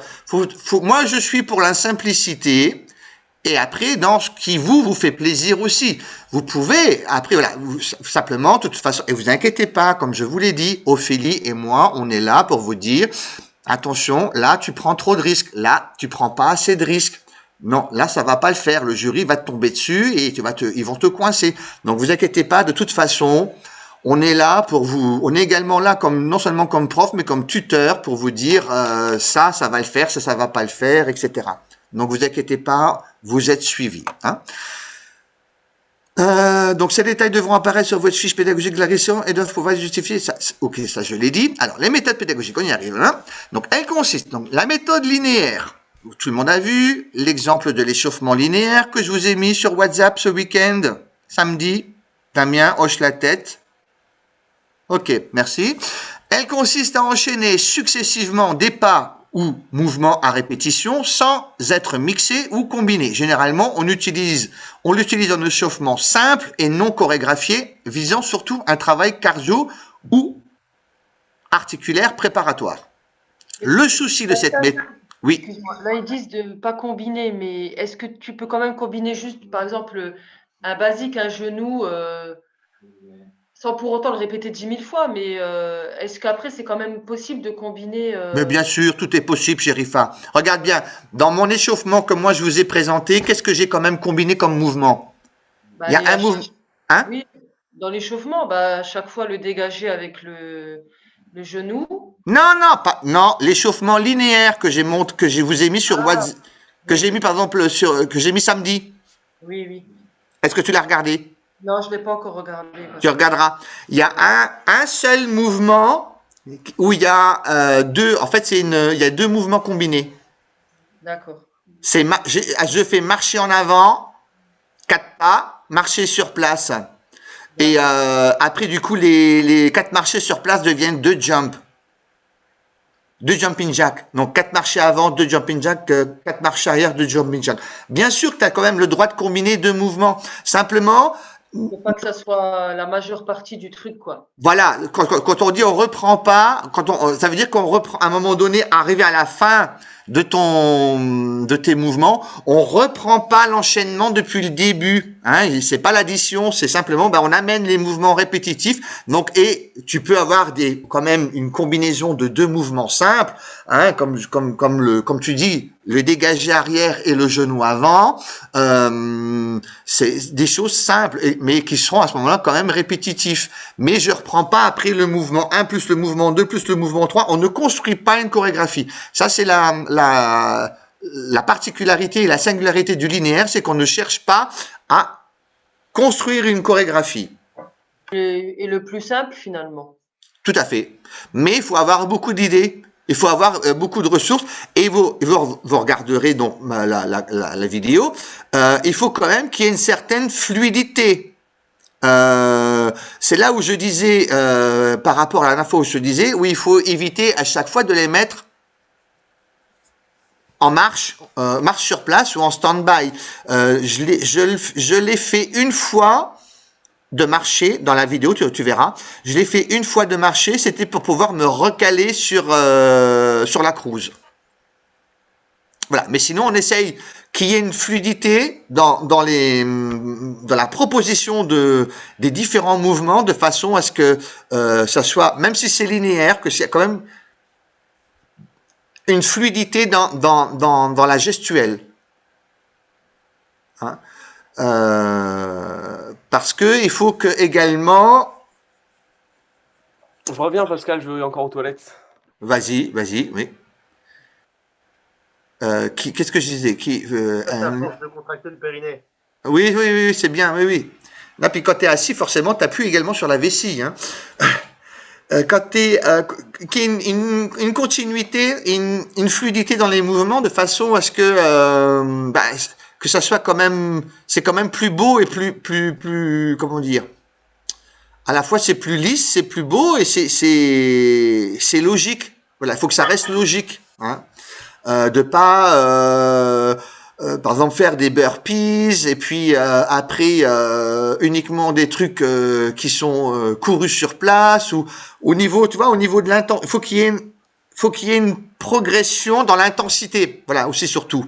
S2: Moi, je suis pour la simplicité et après, dans ce qui vous fait plaisir aussi. Vous pouvez, après, voilà, simplement, de toute façon, et vous inquiétez pas, comme je vous l'ai dit, Ophélie et moi, on est là pour vous dire, attention, là, tu prends trop de risques. Là, tu prends pas assez de risques. Non, là, ça va pas le faire. Le jury va te tomber dessus et ils vont te coincer. Donc, vous inquiétez pas. De toute façon, on est là pour vous. On est également là non seulement comme prof, mais comme tuteur pour vous dire ça va le faire, ça va pas le faire, etc. Donc, vous inquiétez pas. Vous êtes suivis. Hein. Donc, ces détails devront apparaître sur votre fiche pédagogique de la question et doivent pouvoir justifier ça. Ok, ça je l'ai dit. Alors, les méthodes pédagogiques, on y arrive. Hein. Donc, elles consistent. Donc, la méthode linéaire. Tout le monde a vu l'exemple de l'échauffement linéaire que je vous ai mis sur WhatsApp ce week-end, samedi. Damien hoche la tête. Ok, merci. Elle consiste à enchaîner successivement des pas ou mouvements à répétition sans être mixés ou combinés. Généralement, on l'utilise en échauffement simple et non chorégraphié, visant surtout un travail cardio ou articulaire préparatoire. Le souci de cette méthode... Oui.
S1: Excuse-moi. Là, ils disent de ne pas combiner, mais est-ce que tu peux quand même combiner juste, par exemple, un basique, un genou, sans pour autant le répéter 10 000 fois, mais est-ce qu'après, c'est quand même possible de combiner
S2: Mais bien sûr, tout est possible, Chérifa. Regarde bien, dans mon échauffement que moi je vous ai présenté, qu'est-ce que j'ai quand même combiné comme mouvement? Il y a un mouvement... Hein?
S1: Oui, dans l'échauffement, à chaque fois le dégager avec le genou.
S2: Non, l'échauffement linéaire que je vous ai mis sur WhatsApp, que j'ai mis par exemple que j'ai mis samedi.
S1: Oui.
S2: Est-ce que tu l'as regardé?
S1: Non, je ne l'ai pas encore regardé.
S2: Tu regarderas. Il y a un seul mouvement où il y a il y a deux mouvements combinés.
S1: D'accord.
S2: Je fais marcher en avant, 4 pas, marcher sur place. Et après, du coup, les 4 marchés sur place deviennent 2 jumps. 2 jumping jack. Donc 4 marchés avant, 2 jumping jack, 4 marchés arrière, 2 jumping jack. Bien sûr que tu as quand même le droit de combiner 2 mouvements. Simplement,
S1: Faut pas que ça soit la majeure partie du truc, quoi.
S2: voilà, quand on dit on reprend pas, ça veut dire qu'on reprend à un moment donné, arrivé à la fin de tes mouvements, on reprend pas l'enchaînement depuis le début. Hein, c'est pas l'addition, c'est simplement, on amène les mouvements répétitifs. Donc, et tu peux avoir quand même une combinaison de 2 mouvements simples, hein, comme tu dis, le dégagé arrière et le genou avant. C'est des choses simples, mais qui seront à ce moment-là quand même répétitifs. Mais je reprends pas après le mouvement 1 plus le mouvement 2 plus le mouvement 3. On ne construit pas une chorégraphie. Ça, c'est la particularité et la singularité du linéaire, c'est qu'on ne cherche pas à construire une chorégraphie.
S1: Et le plus simple, finalement.
S2: Tout à fait. Mais il faut avoir beaucoup d'idées. Il faut avoir beaucoup de ressources. Et vous regarderez donc la vidéo. Il faut quand même qu'il y ait une certaine fluidité. C'est là où je disais, par rapport à la fois où je disais, où il faut éviter à chaque fois de les mettre en marche sur place ou en stand-by. Je l'ai fait une fois de marcher dans la vidéo, tu verras. Je l'ai fait une fois de marcher, c'était pour pouvoir me recaler sur la cruise. Voilà. Mais sinon, on essaye qu'il y ait une fluidité dans la proposition des différents mouvements, de façon à ce que ça soit, même si c'est linéaire, que c'est quand même une fluidité dans la gestuelle. Hein, parce que il faut que également.
S4: Je reviens, Pascal, je vais encore aux toilettes.
S2: Vas-y, oui. Qu'est-ce que je disais?
S3: Ça force de contracter le périnée.
S2: Oui, c'est bien, oui. Là, puis quand tu es assis, forcément, tu appuies également sur la vessie. Hein. Quand qu'il y ait une continuité, une fluidité dans les mouvements, de façon à ce que ça soit quand même, c'est quand même plus beau et plus, comment dire, à la fois c'est plus lisse, c'est plus beau et c'est logique. Voilà, il faut que ça reste logique, hein. De pas, par exemple, faire des burpees et puis après uniquement des trucs qui sont courus sur place, ou au niveau, tu vois, au niveau de l'intensité, faut qu'il y ait une progression dans l'intensité. Voilà, aussi surtout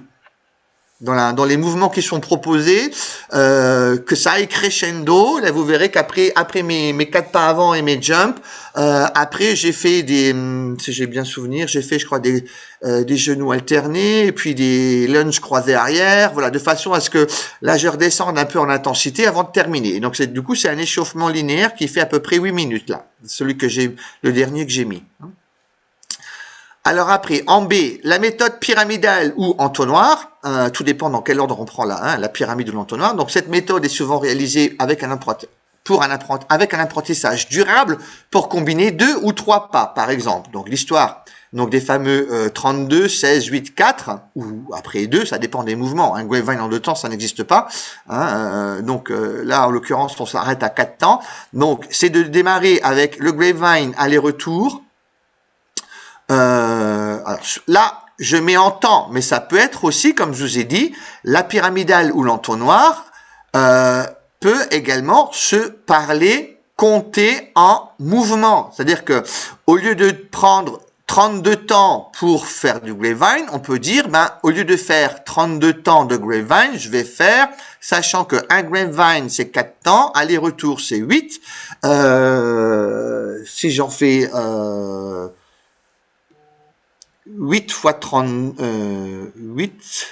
S2: dans les mouvements qui sont proposés, que ça aille crescendo. Là, vous verrez qu'après mes 4 pas avant et mes jumps, après j'ai fait si j'ai bien souvenir, j'ai fait, je crois, des genoux alternés et puis des lunges croisés arrière. Voilà, de façon à ce que là je redescende un peu en intensité avant de terminer. Donc du coup c'est un échauffement linéaire qui fait à peu près 8 minutes là, le dernier que j'ai mis. Alors après, en B, la méthode pyramidale ou entonnoir, tout dépend dans quel ordre on prend la pyramide ou l'entonnoir. Donc cette méthode est souvent réalisée avec un apprentissage durable pour combiner 2 ou 3 pas, par exemple. Donc l'histoire des fameux 32, 16, 8, 4, ou après 2, ça dépend des mouvements. Un grapevine en 2 temps, ça n'existe pas. Donc là, en l'occurrence, on s'arrête à 4 temps. Donc c'est de démarrer avec le grapevine aller-retour. Alors là, je mets en temps, mais ça peut être aussi, comme je vous ai dit, la pyramidale ou l'entonnoir peut également se parler, compter en mouvement. C'est-à-dire que au lieu de prendre 32 temps pour faire du grapevine, on peut dire, au lieu de faire 32 temps de grapevine, je vais faire, sachant que un grapevine c'est 4 temps, aller-retour c'est 8. Si j'en fais 8 fois 30, 8,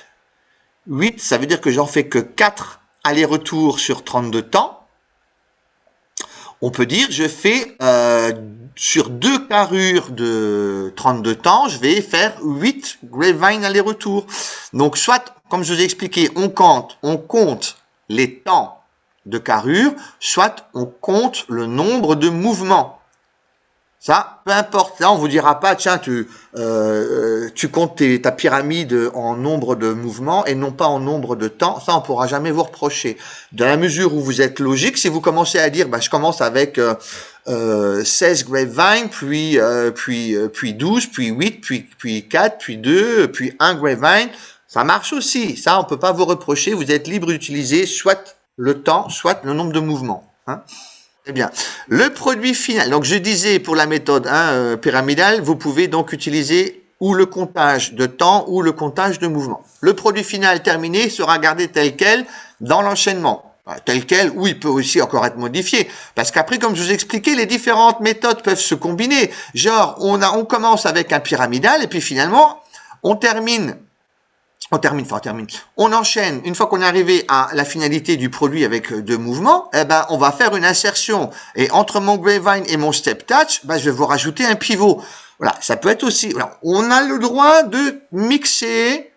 S2: ça veut dire que j'en fais que 4 allers-retours sur 32 temps. On peut dire, je fais sur 2 carrures de 32 temps, je vais faire 8 grapevine aller-retour. Donc, soit, comme je vous ai expliqué, on compte les temps de carrure, soit on compte le nombre de mouvements. Ça, peu importe. Là, on vous dira pas, tiens, tu comptes ta pyramide en nombre de mouvements et non pas en nombre de temps. Ça, on pourra jamais vous reprocher. Dans la mesure où vous êtes logique, si vous commencez à dire, je commence avec 16 grapevines, puis 12, puis 8, puis 4, puis 2, puis 1 grapevine, ça marche aussi. Ça, on peut pas vous reprocher. Vous êtes libre d'utiliser soit le temps, soit le nombre de mouvements. Hein. Très bien. Le produit final. Donc, je disais pour la méthode pyramidale, vous pouvez donc utiliser ou le comptage de temps ou le comptage de mouvement. Le produit final terminé sera gardé tel quel dans l'enchaînement. Tel quel, ou il peut aussi encore être modifié. Parce qu'après, comme je vous expliquais, les différentes méthodes peuvent se combiner. Genre, on commence avec un pyramidal et puis finalement, on enchaîne, une fois qu'on est arrivé à la finalité du produit avec deux mouvements, on va faire une insertion. Et entre mon grapevine et mon step touch, je vais vous rajouter un pivot. Voilà, ça peut être aussi, voilà, on a le droit de mixer,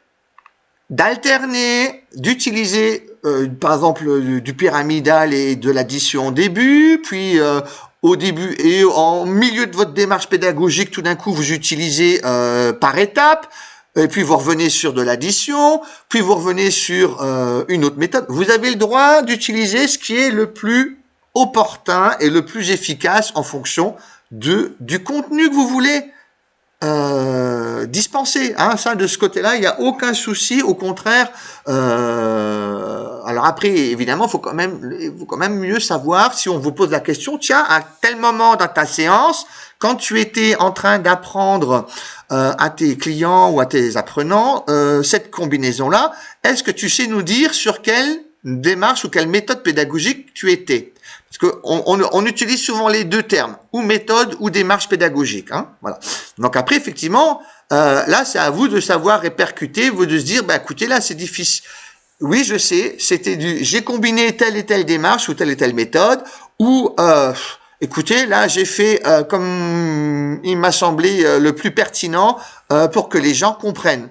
S2: d'alterner, d'utiliser, par exemple, du pyramidal et de l'addition au début, puis au début et en milieu de votre démarche pédagogique, tout d'un coup, vous utilisez par étapes. Et puis vous revenez sur de l'addition, puis vous revenez sur une autre méthode. Vous avez le droit d'utiliser ce qui est le plus opportun et le plus efficace en fonction du contenu que vous voulez dispenser. Hein. Ça, de ce côté-là, il n'y a aucun souci. Au contraire, alors après, évidemment, faut quand même mieux savoir si on vous pose la question. Tiens, à tel moment dans ta séance, quand tu étais en train d'apprendre à tes clients ou à tes apprenants cette combinaison-là, est-ce que tu sais nous dire sur quelle démarche ou quelle méthode pédagogique tu étais? Parce que on utilise souvent les deux termes, ou méthode ou démarche pédagogique. Hein, voilà. Donc après, effectivement, là, c'est à vous de savoir répercuter, vous de se dire, écoutez, là, c'est difficile. Oui, je sais, j'ai combiné telle et telle démarche ou telle méthode, ou écoutez, là, j'ai fait comme il m'a semblé le plus pertinent pour que les gens comprennent.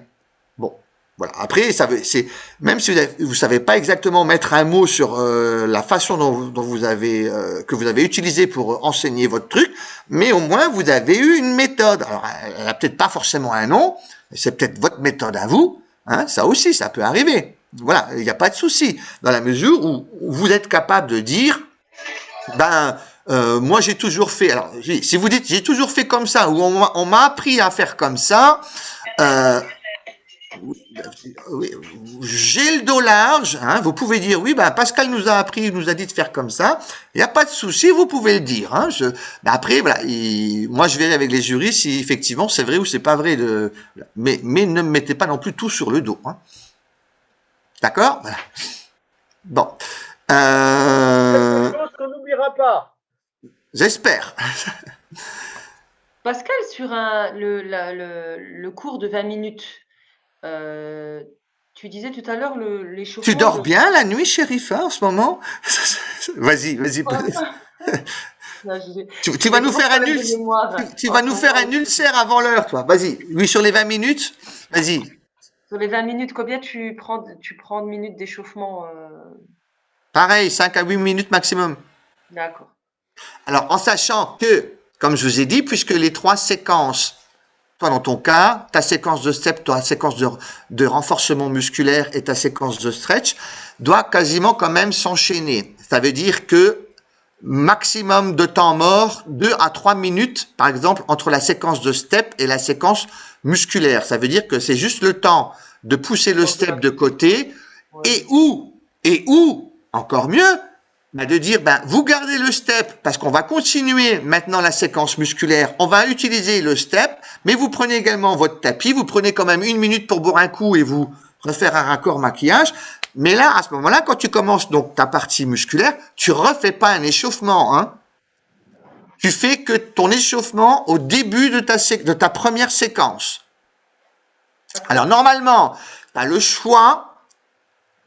S2: Bon, voilà. Après, même si vous savez pas exactement mettre un mot sur la façon dont vous avez que vous avez utilisé pour enseigner votre truc, mais au moins vous avez eu une méthode. Alors, elle a peut-être pas forcément un nom, c'est peut-être votre méthode à vous. Hein, ça aussi, ça peut arriver. Voilà, il n'y a pas de souci dans la mesure où vous êtes capable de dire, moi j'ai toujours fait. Alors, si vous dites j'ai toujours fait comme ça ou on m'a appris à faire comme ça, j'ai le dos large. Hein, vous pouvez dire oui, Pascal nous a dit de faire comme ça. Il n'y a pas de souci, vous pouvez le dire. Hein, après, voilà, moi je verrai avec les jurys si effectivement c'est vrai ou c'est pas vrai. Mais ne me mettez pas non plus tout sur le dos. Hein. D'accord? Voilà. Bon.
S3: Quelque chose qu'on n'oubliera pas.
S2: J'espère.
S1: Pascal, sur le cours de 20 minutes, tu disais tout à l'heure l'échauffement.
S2: Tu dors bien la nuit, Sherifa, en ce moment? Vas-y.
S1: Non,
S2: tu vas nous faire un ulcère. Tu vas nous faire un ulcère avant l'heure, toi. Vas-y. Oui, sur les 20 minutes. Vas-y.
S1: Sur les 20 minutes, combien tu prends de minutes d'échauffement
S2: Pareil, 5 à 8 minutes maximum.
S1: D'accord.
S2: Alors, en sachant que, comme je vous ai dit, puisque les 3 séquences, toi dans ton cas, ta séquence de step, ta séquence de renforcement musculaire et ta séquence de stretch, doit quasiment quand même s'enchaîner. Ça veut dire que maximum de temps mort, 2 à 3 minutes, par exemple, entre la séquence de step et la séquence musculaire. Ça veut dire que c'est juste le temps de pousser le step de côté et ou, encore mieux, de dire, vous gardez le step parce qu'on va continuer maintenant la séquence musculaire. On va utiliser le step, mais vous prenez également votre tapis. Vous prenez quand même 1 minute pour boire un coup et vous refaire un raccord maquillage. Mais là, à ce moment-là, quand tu commences donc ta partie musculaire, tu refais pas un échauffement, hein. Tu fais que ton échauffement au début de ta première séquence. Alors, normalement, tu as le choix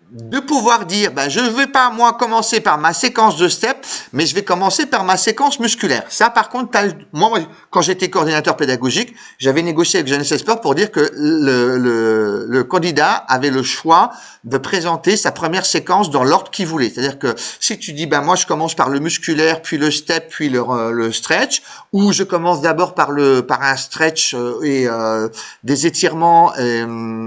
S2: de pouvoir dire, ben, je ne vais pas, moi, commencer par ma séquence de step, mais je vais commencer par ma séquence musculaire. Ça, par contre, moi, quand j'étais coordinateur pédagogique, j'avais négocié avec Jeunesse et Sport pour dire que le candidat avait le choix de présenter sa première séquence dans l'ordre qu'il voulait. C'est-à-dire que si tu dis, ben, moi, je commence par le musculaire, puis le step, puis le stretch, ou je commence d'abord par un stretch et des étirements,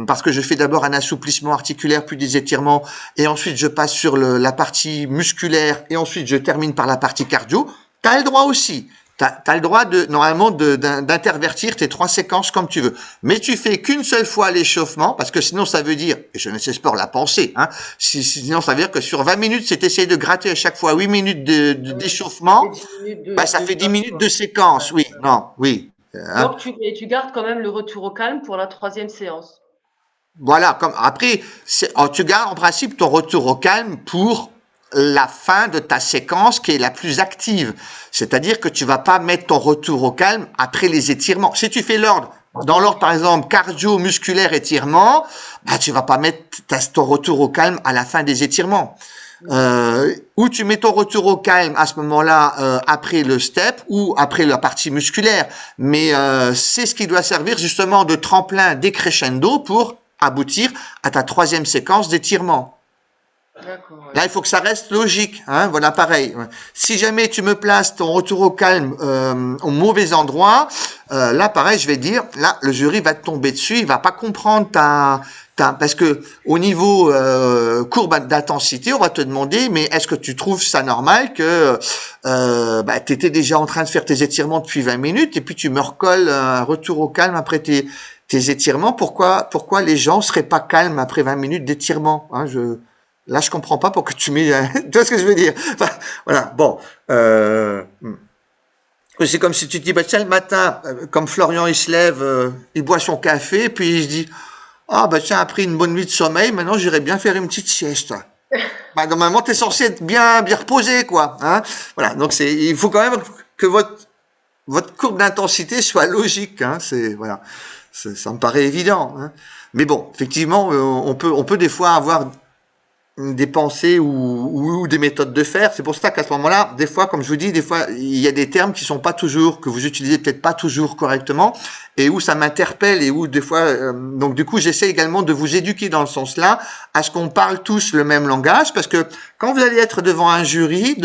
S2: parce que je fais d'abord un assouplissement articulaire, puis des étirements, et ensuite je passe sur la partie musculaire, et ensuite je termine par la partie cardio, tu as le droit aussi. T'as le droit normalement d'intervertir tes 3 séquences comme tu veux. Mais tu fais qu'une seule fois l'échauffement, parce que sinon ça veut dire, et Jeunesse et Sport l'a pensé, hein, sinon ça veut dire que sur 20 minutes, c'est essayer de gratter à chaque fois 8 minutes d'échauffement, bah, ça fait 10 minutes de séquence, oui, non, oui.
S1: Hein. Donc tu gardes quand même le retour au calme pour la 3e séance.
S2: Voilà, après, tu gardes en principe ton retour au calme pour la fin de ta séquence qui est la plus active. C'est-à-dire que tu vas pas mettre ton retour au calme après les étirements. Si tu fais dans l'ordre par exemple cardio, musculaire, étirement, bah tu vas pas mettre ton retour au calme à la fin des étirements. Ou tu mets ton retour au calme à ce moment-là après le step ou après la partie musculaire. Mais c'est ce qui doit servir justement de tremplin décrescendo pour aboutir à ta 3e séquence d'étirement. Là, il faut que ça reste logique, hein. Voilà, pareil. Si jamais tu me places ton retour au calme au mauvais endroit, là, pareil, je vais dire, là, le jury va te tomber dessus, il va pas comprendre parce que au niveau courbe d'intensité, on va te demander, mais est-ce que tu trouves ça normal que tu étais déjà en train de faire tes étirements depuis 20 minutes et puis tu me recolles un retour au calme après tes étirements? Pourquoi les gens seraient pas calmes après 20 minutes d'étirement, hein? Là, je comprends pas pourquoi tu mets. Tu vois ce que je veux dire? Enfin, voilà. Bon. C'est comme si tu te dis, bah tiens, le matin, comme Florian, il se lève, il boit son café, puis il se dit, ah bah tiens, après une bonne nuit de sommeil, maintenant j'irais bien faire une petite sieste. Bah normalement, t'es censé être bien reposé, quoi. Hein, voilà. Donc il faut quand même que votre courbe d'intensité soit logique. Hein, voilà. Ça me paraît évident. Hein. Mais bon, effectivement, on peut des fois avoir des pensées ou des méthodes de faire. C'est pour ça qu'à ce moment-là, des fois, comme je vous dis, des fois, il y a des termes qui sont pas toujours, que vous utilisez peut-être pas toujours correctement, et où ça m'interpelle, et où des fois, donc du coup, j'essaie également de vous éduquer dans le sens-là, à ce qu'on parle tous le même langage, parce que quand vous allez être devant le jury,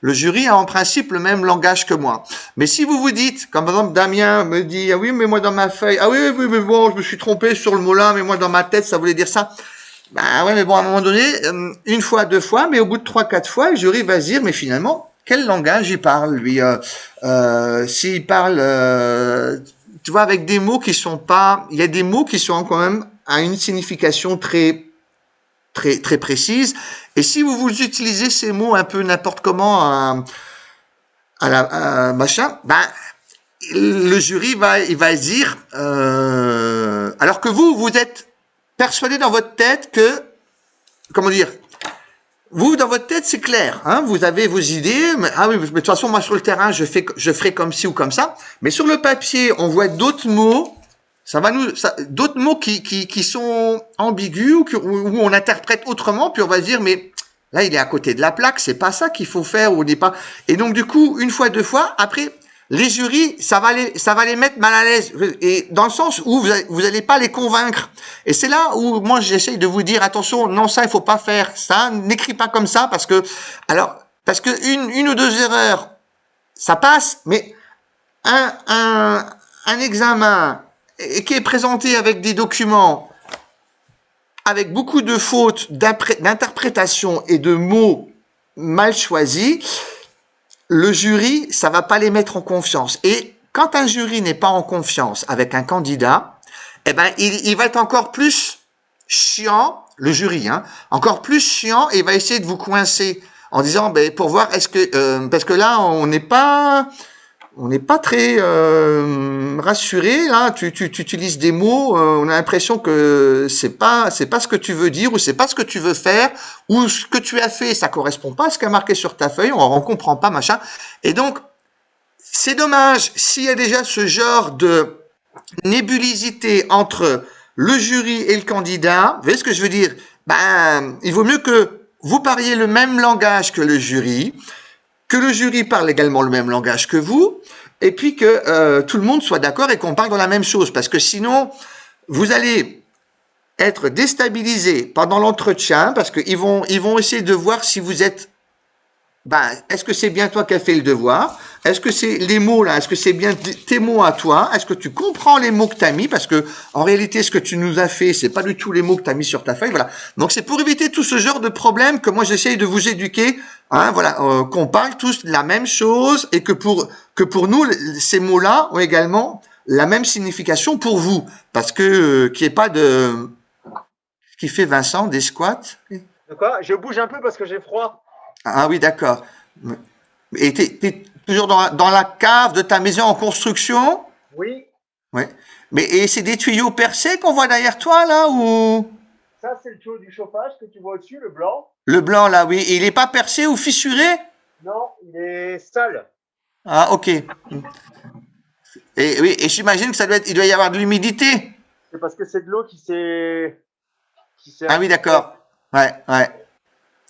S2: le jury a en principe le même langage que moi. Mais si vous vous dites, comme par exemple Damien me dit, ah oui, mais moi dans ma feuille, ah oui, mais bon, je me suis trompé sur le mot-là, mais moi dans ma tête, ça voulait dire ça. Bah ouais, mais bon, à un moment donné, une fois, 2 fois, mais au bout de 3, 4 fois, le jury va se dire, mais finalement, quel langage il parle, lui? S'il parle, tu vois, avec des mots qui sont pas, il y a des mots qui sont quand même à une signification très précise. Et si vous utilisez ces mots un peu n'importe comment machin, bah, le jury il va se dire, alors que vous êtes persuadé dans votre tête que, comment dire, vous dans votre tête c'est clair, hein, vous avez vos idées, mais, ah oui, mais de toute façon moi sur le terrain je ferai comme ci ou comme ça, mais sur le papier on voit d'autres mots, d'autres mots qui sont ambigus où on interprète autrement, puis on va se dire mais là il est à côté de la plaque, c'est pas ça qu'il faut faire, ou on n'est pas, et donc du coup une fois, 2 fois, après les jurys, ça va les mettre mal à l'aise, et dans le sens où vous allez pas les convaincre. Et c'est là où moi j'essaye de vous dire attention, non, ça il faut pas faire, ça n'écris pas comme ça, parce que une ou 2 erreurs ça passe, mais un examen qui est présenté avec des documents avec beaucoup de fautes d'interprétation et de mots mal choisis, le jury, ça va pas les mettre en confiance. Et quand un jury n'est pas en confiance avec un candidat, eh ben, il va être encore plus chiant, le jury, hein, encore plus chiant, et il va essayer de vous coincer en disant, ben, pour voir est-ce que, parce que là, on n'est pas très rassuré. Là, tu utilises des mots, on a l'impression que c'est pas ce que tu veux dire, ou c'est pas ce que tu veux faire, ou ce que tu as fait, ça correspond pas à ce qui est marqué sur ta feuille, on comprend pas, machin. Et donc, c'est dommage s'il y a déjà ce genre de nébulosité entre le jury et le candidat. Vous voyez ce que je veux dire? ben, il vaut mieux que vous parliez le même langage que le jury parle également le même langage que vous, et puis que tout le monde soit d'accord et qu'on parle dans la même chose, parce que sinon, vous allez être déstabilisé pendant l'entretien, parce qu'ils vont essayer de voir si vous êtes, ben, est-ce que c'est bien toi qui as fait le devoir? Est-ce que c'est les mots là? Est-ce que c'est bien tes mots à toi? Est-ce que tu comprends les mots que tu as mis? Parce que en réalité, ce que tu nous as fait, c'est pas du tout les mots que tu as mis sur ta feuille. Voilà. Donc c'est pour éviter tout ce genre de problème que moi j'essaye de vous éduquer. Hein, voilà, qu'on parle tous de la même chose et que pour nous ces mots-là ont également la même signification pour vous, parce que qu'il n'y ait pas de ce qui fait Vincent des squats.
S3: De quoi? Je bouge un peu parce que j'ai froid.
S2: Ah oui, d'accord. Et t'es toujours dans la cave de ta maison en construction?
S3: Oui,
S2: Ouais. Mais et c'est des tuyaux percés qu'on voit derrière toi là ou
S3: ça c'est le tuyau du chauffage que tu vois au-dessus, le blanc.
S2: le blanc là? Oui. Et il est pas percé ou fissuré?
S3: Non, il est sale.
S2: Ah ok. Et oui. Et j'imagine que il doit y avoir de l'humidité.
S3: C'est parce que c'est de l'eau qui s'est.
S2: Ah oui, d'accord. Ouais, ouais.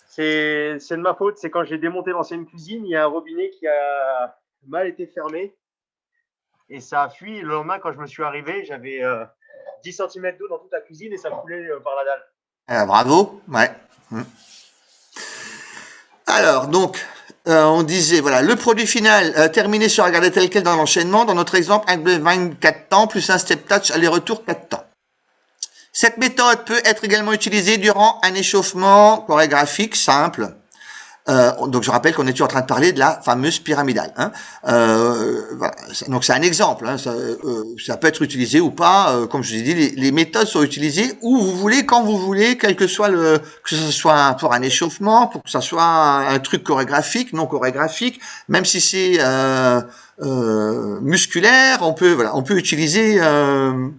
S3: C'est de ma faute. C'est quand j'ai démonté l'ancienne cuisine, il y a un robinet qui a mal été fermé et ça a fui. Le lendemain, quand je me suis arrivé, j'avais 10 cm d'eau dans toute la cuisine et ça coulait par la dalle.
S2: Ah, bravo. Ouais. Alors donc. On disait, voilà, le produit final terminé sera regardé tel quel dans l'enchaînement. Dans notre exemple, un grapevine 4 temps plus un step touch aller-retour 4 temps. Cette méthode peut être également utilisée durant un échauffement chorégraphique simple. Donc je rappelle qu'on est toujours en train de parler de la fameuse pyramidale. Hein. Voilà. Donc c'est un exemple. Hein. Ça peut être utilisé ou pas. Comme je vous ai dit, les méthodes sont utilisées où vous voulez, quand vous voulez, quel que soit que ce soit pour un échauffement, pour que ce soit un truc chorégraphique, non chorégraphique, même si c'est musculaire, on peut utiliser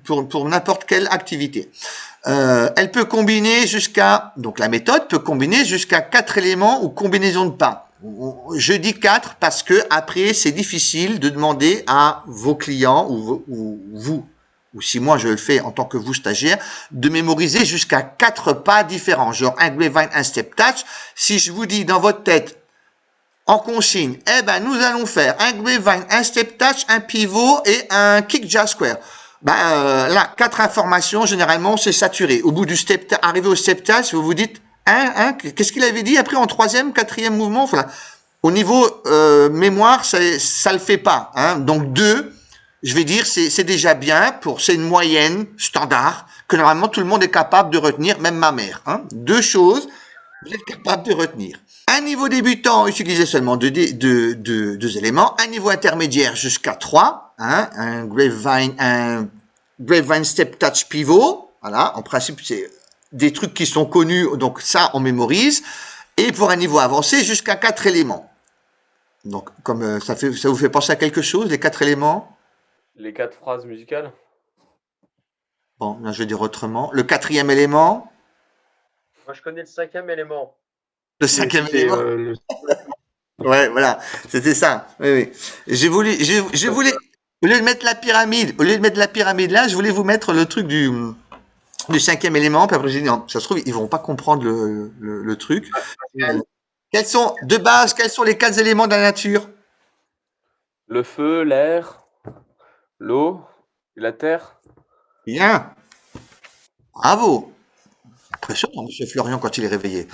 S2: pour n'importe quelle activité. Elle peut combiner donc la méthode peut combiner jusqu'à 4 éléments ou combinaisons de pas. Je dis 4 parce que après c'est difficile de demander à vos clients ou vous, ou si moi je le fais en tant que vous stagiaire, de mémoriser jusqu'à 4 pas différents, genre un grapevine, un step touch. Si je vous dis dans votre tête, en consigne, nous allons faire un grapevine, un step touch, un pivot et un kick jazz square. Là, 4 informations, généralement, c'est saturé. Au bout du arrivé au step touch, vous vous dites, qu'est-ce qu'il avait dit après en 3e, 4e mouvement? Voilà. Au niveau mémoire, ça le fait pas. Hein. Donc 2, je vais dire, c'est déjà bien c'est une moyenne standard que normalement tout le monde est capable de retenir, même ma mère. Hein. 2 choses, vous êtes capable de retenir. Un niveau débutant, utilisez seulement deux éléments. Un niveau intermédiaire jusqu'à 3. Hein, un grapevine step touch pivot. Voilà, en principe, c'est des trucs qui sont connus, donc ça, on mémorise. Et pour un niveau avancé, jusqu'à 4 éléments. Donc, comme ça vous fait penser à quelque chose, les 4 éléments?
S4: Les 4 phrases musicales.
S2: Bon, là, je vais dire autrement. Le 4e élément?
S3: Moi, je connais le 5e élément.
S2: Le 5e élément? Ouais, voilà, c'était ça. Oui, oui. Je voulais, au lieu de mettre la pyramide, là, je voulais vous mettre le truc du 5e élément. Puis après, j'ai dit non, ça se trouve, ils vont pas comprendre le truc. Quels sont les 4 éléments de la nature?
S4: Le feu, l'air, l'eau et la terre.
S2: Bien. Bravo. Impressionnant, monsieur Florian, quand il est réveillé.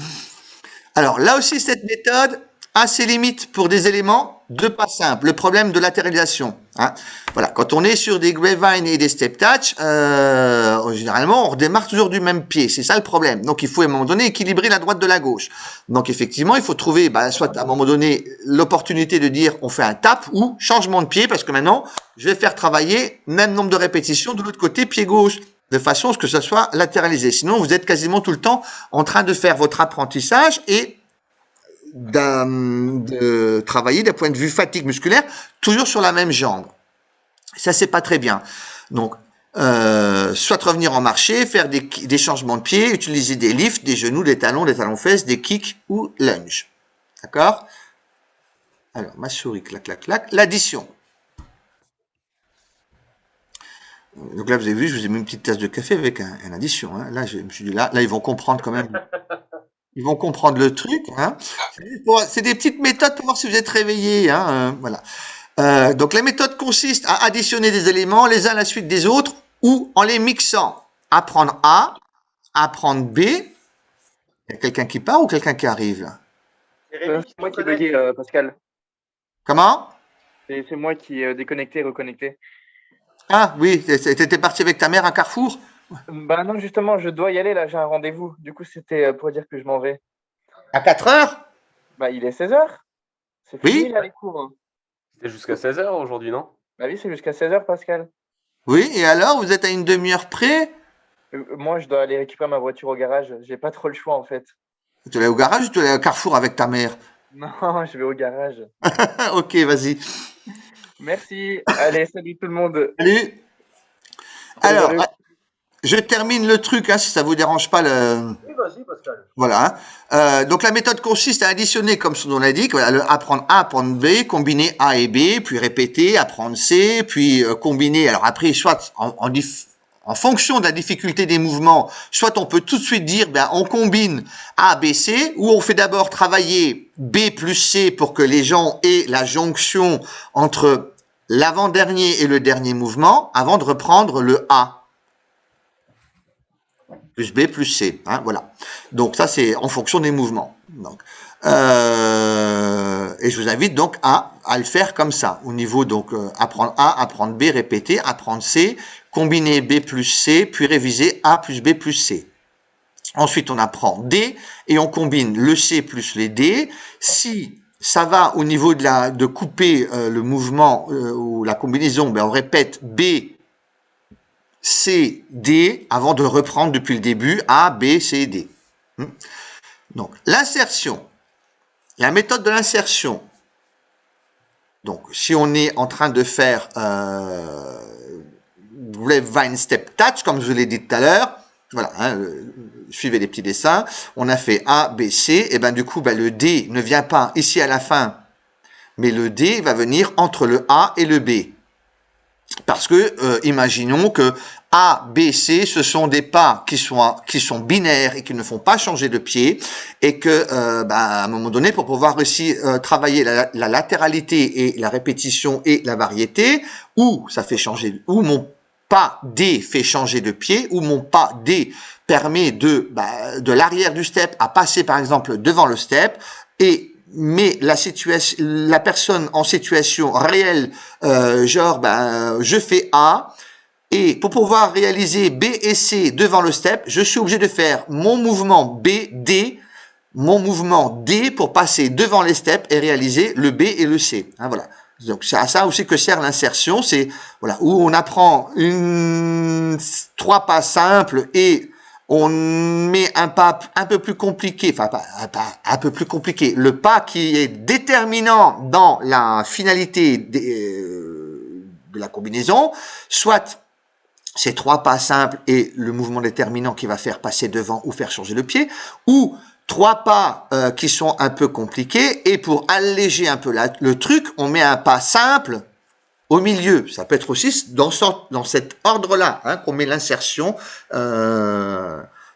S2: Alors, là aussi, cette méthode a ses limites pour des éléments de pas simples. Le problème de latéralisation. Hein. Voilà, quand on est sur des grapevine et des step touch, généralement, on redémarre toujours du même pied. C'est ça le problème. Donc, il faut à un moment donné équilibrer la droite de la gauche. Donc, effectivement, il faut trouver, soit à un moment donné, l'opportunité de dire on fait un tap ou changement de pied, parce que maintenant, je vais faire travailler même nombre de répétitions de l'autre côté, pied gauche, de façon à ce que ça soit latéralisé. Sinon, vous êtes quasiment tout le temps en train de faire votre apprentissage et de travailler d'un point de vue fatigue musculaire, toujours sur la même jambe. Ça, c'est pas très bien. Donc, soit revenir en marché, faire des changements de pied, utiliser des lifts, des genoux, des talons-fesses, des kicks ou lunge. D'accord? Alors, ma souris, clac, clac, clac. L'addition. Donc là, vous avez vu, je vous ai mis une petite tasse de café avec une addition. Hein. Là, je me suis dit, là, ils vont comprendre quand même. Ils vont comprendre le truc. Hein. C'est des petites méthodes pour voir si vous êtes réveillés. Hein, voilà. Donc la méthode consiste à additionner des éléments les uns à la suite des autres ou en les mixant. Apprendre A, apprendre B. Il y a quelqu'un qui part ou quelqu'un qui arrive là?
S3: C'est Rémi
S4: C'est moi qui
S3: connecte.
S4: buguais, Pascal.
S2: Comment?
S4: C'est moi qui déconnecté, reconnecté.
S2: Ah oui, t'étais parti avec ta mère à Carrefour?
S4: Bah non, justement, je dois y aller là, j'ai un rendez-vous. Du coup, c'était pour dire que je m'en vais.
S2: À 4 heures?
S4: Bah, il est 16h. C'est fini
S2: Oui.
S4: là les cours. Hein.
S6: C'était jusqu'à 16h aujourd'hui, non?
S4: Bah oui, c'est jusqu'à 16h, Pascal.
S2: Oui, et alors, vous êtes à une demi-heure près?
S4: Moi, je dois aller récupérer ma voiture au garage. J'ai pas trop le choix en fait.
S2: Tu es allé au garage ou tu es allé à Carrefour avec ta mère?
S4: Non, je vais au garage.
S2: Ok, vas-y.
S4: Merci. Allez, salut tout le monde.
S2: Salut.
S4: Salut,
S2: Alors,
S4: salut.
S2: je termine le truc, hein, si ça vous dérange pas le.
S3: Oui, vas-y, Pascal.
S2: Voilà. Donc la méthode consiste à additionner, comme son nom l'indique, voilà, apprendre A, apprendre B, combiner A et B, puis répéter, apprendre C, puis combiner. Alors après, soit en fonction de la difficulté des mouvements, soit on peut tout de suite dire, ben on combine A, B, C, ou on fait d'abord travailler B plus C pour que les gens aient la jonction entre l'avant-dernier et le dernier mouvement, avant de reprendre le A. Plus B plus C, hein, voilà. Donc ça c'est en fonction des mouvements. Donc, et je vous invite donc à le faire comme ça, au niveau donc apprendre A, apprendre B, répéter, apprendre C, combiner B plus C, puis réviser A plus B plus C. Ensuite on apprend D et on combine le C plus les D. Si ça va au niveau de couper le mouvement ou la combinaison, ben on répète B C, D, avant de reprendre depuis le début, A, B, C, D. Donc, l'insertion, la méthode de l'insertion. Donc, si on est en train de faire Vine Step Touch, comme je vous l'ai dit tout à l'heure, voilà, hein, suivez les petits dessins, on a fait A, B, C, et ben du coup, ben, le D ne vient pas ici à la fin, mais le D va venir entre le A et le B. Parce que, imaginons que A, B, C, ce sont des pas qui sont binaires et qui ne font pas changer de pied, et que, à un moment donné, pour pouvoir aussi travailler la latéralité et la répétition et la variété, ou ça fait changer, ou mon pas D fait changer de pied, ou mon pas D permet de l'arrière du step à passer par exemple devant le step, mais la personne en situation réelle, je fais A, et pour pouvoir réaliser B et C devant le step, je suis obligé de faire mon mouvement B, D, mon mouvement D pour passer devant les steps et réaliser le B et le C. Hein, voilà. Donc c'est à ça aussi que sert l'insertion, c'est voilà où on apprend 3 pas simples et on met un pas un peu plus compliqué, enfin un peu plus compliqué, le pas qui est déterminant dans la finalité de la combinaison, soit c'est 3 pas simples et le mouvement déterminant qui va faire passer devant ou faire changer le pied, ou 3 pas qui sont un peu compliqués, et pour alléger un peu le truc, on met un pas simple au milieu. Ça peut être aussi dans cet ordre-là, hein, qu'on met l'insertion,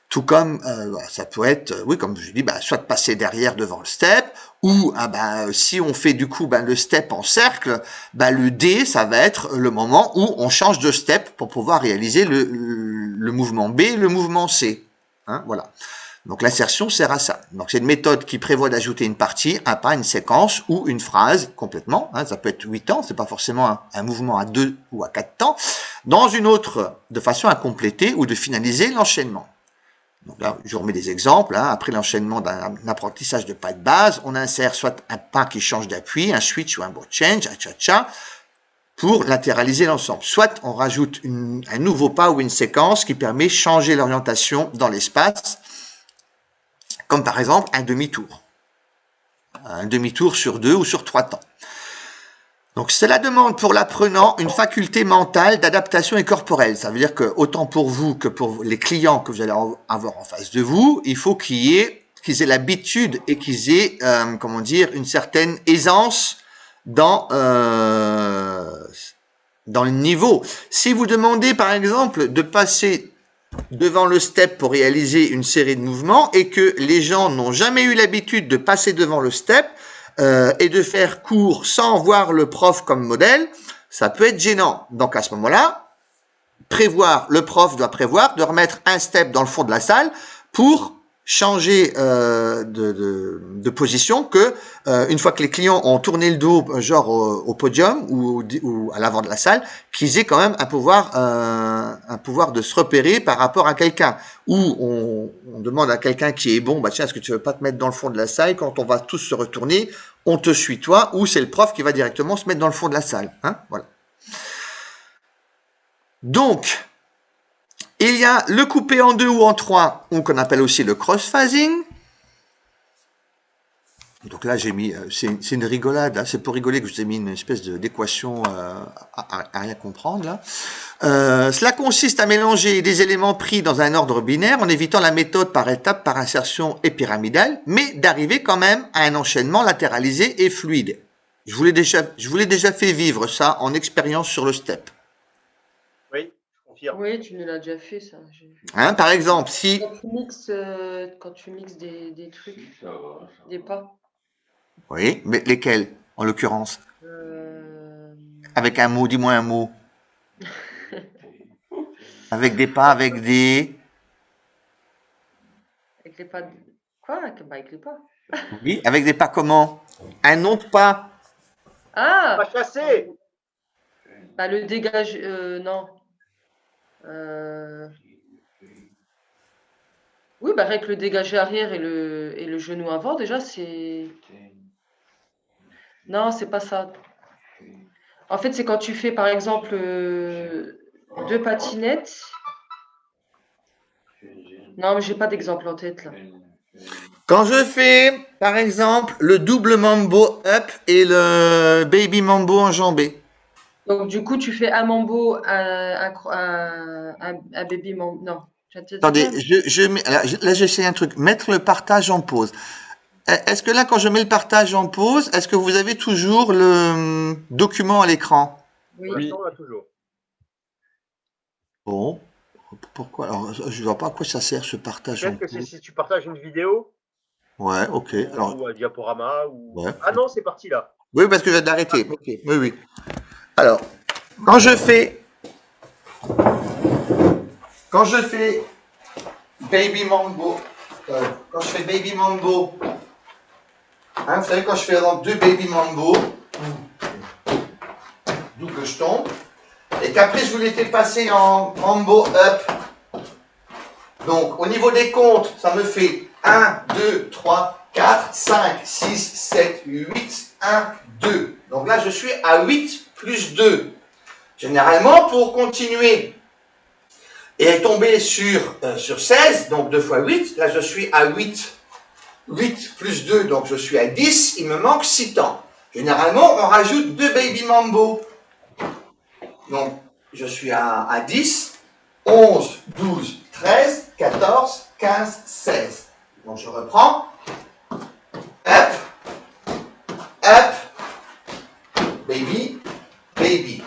S2: tout comme ça peut être, oui, comme je dis, soit de passer derrière devant le step, ou si on fait du coup le step en cercle, le D, ça va être le moment où on change de step pour pouvoir réaliser le mouvement B, le mouvement C. Hein, voilà. Donc l'insertion sert à ça. Donc c'est une méthode qui prévoit d'ajouter une partie, un pas, une séquence ou une phrase complètement. Hein, ça peut être 8 temps, c'est pas forcément un mouvement à 2 ou à 4 temps. Dans une autre, de façon à compléter ou de finaliser l'enchaînement. Donc là, je vous remets des exemples. Hein. Après l'enchaînement d'un apprentissage de pas de base, on insère soit un pas qui change d'appui, un switch ou un board change, un cha-cha, pour latéraliser l'ensemble. Soit on rajoute un nouveau pas ou une séquence qui permet de changer l'orientation dans l'espace, comme par exemple un demi-tour. Un demi-tour sur 2 ou sur 3 temps. Donc cela demande pour l'apprenant une faculté mentale d'adaptation et corporelle. Ça veut dire que autant pour vous que pour les clients que vous allez avoir en face de vous, il faut qu'ils aient l'habitude et qu'ils aient, une certaine aisance dans dans le niveau. Si vous demandez par exemple de passer devant le step pour réaliser une série de mouvements et que les gens n'ont jamais eu l'habitude de passer devant le step et de faire cours sans voir le prof comme modèle, ça peut être gênant. Donc à ce moment-là, le prof doit prévoir de remettre un step dans le fond de la salle pour changer de position que une fois que les clients ont tourné le dos genre au podium ou à l'avant de la salle, qu'ils aient quand même un pouvoir de se repérer par rapport à quelqu'un. Ou on demande à quelqu'un qui est bon, bah tiens, est-ce que tu veux pas te mettre dans le fond de la salle? Quand on va tous se retourner, on te suit toi, ou c'est le prof qui va directement se mettre dans le fond de la salle. Hein, voilà. Donc, il y a le coupé en 2 ou en 3, ou qu'on appelle aussi le cross-phasing. Donc là, j'ai mis, c'est une rigolade, là. C'est pour rigoler que je vous ai mis une espèce d'équation à rien comprendre, là. Cela consiste à mélanger des éléments pris dans un ordre binaire en évitant la méthode par étapes, par insertion et pyramidale, mais d'arriver quand même à un enchaînement latéralisé et fluide. Je vous l'ai déjà fait vivre ça en expérience sur le step.
S3: Oui, je confirme.
S1: Oui, tu nous l'as déjà fait, ça.
S2: Hein, par exemple, si...
S1: Quand tu mixes des trucs, des pas.
S2: Oui, mais lesquels, en l'occurrence?
S1: Euh,
S2: Avec un mot, dis-moi un mot. Avec des pas, avec des...
S1: Avec les pas. Quoi? Avec les pas.
S2: Oui, avec des pas comment? Un nom de pas.
S1: Ah!
S3: Pas chassé.
S1: Bah, le dégage. Non. Oui, bah, avec le dégagé arrière et le genou avant, déjà, c'est. Non, c'est pas ça. En fait, c'est quand tu fais, par exemple, 2 patinettes. Non, mais j'ai pas d'exemple en tête, là.
S2: Quand je fais, par exemple, le double mambo up et le baby mambo enjambé.
S1: Donc, du coup, tu fais un mambo, un baby mambo. Non.
S2: Attendez, là, j'essaie un truc. Mettre le partage en pause. Est-ce que là, quand je mets le partage en pause, est-ce que vous avez toujours le document à l'écran?
S1: Oui.
S3: Pour l'instant, on l'a toujours.
S2: Bon. Pourquoi? Alors, je ne vois pas à quoi ça sert ce partage en
S3: Peut-être que c'est
S2: pause.
S3: si tu partages une vidéo
S2: Ouais, ok. Alors,
S3: ou un diaporama. Ou...
S2: ouais.
S3: Ah non, c'est parti là.
S2: Oui, parce que je viens d'arrêter. Ok, oui, oui. Alors, quand je fais Baby Mambo, quand je fais Baby Mambo, hein, vous savez, quand je fais donc 2 Baby Mambo, d'où que je tombe, et qu'après je vous l'ai fait passer en Mambo Up. Donc, au niveau des comptes, ça me fait 1, 2, 3, 4, 5, 6, 7, 8, 1, 2. Donc là, je suis à 8 plus 2. Généralement, pour continuer et tomber sur 16, donc 2 fois 8, là je suis à 8. 8 plus 2, donc je suis à 10, il me manque 6 temps. Généralement, on rajoute 2 baby mambo. Donc, je suis à 10, 11, 12, 13, 14, 15, 16. Donc, je reprends. Up, up, baby, baby.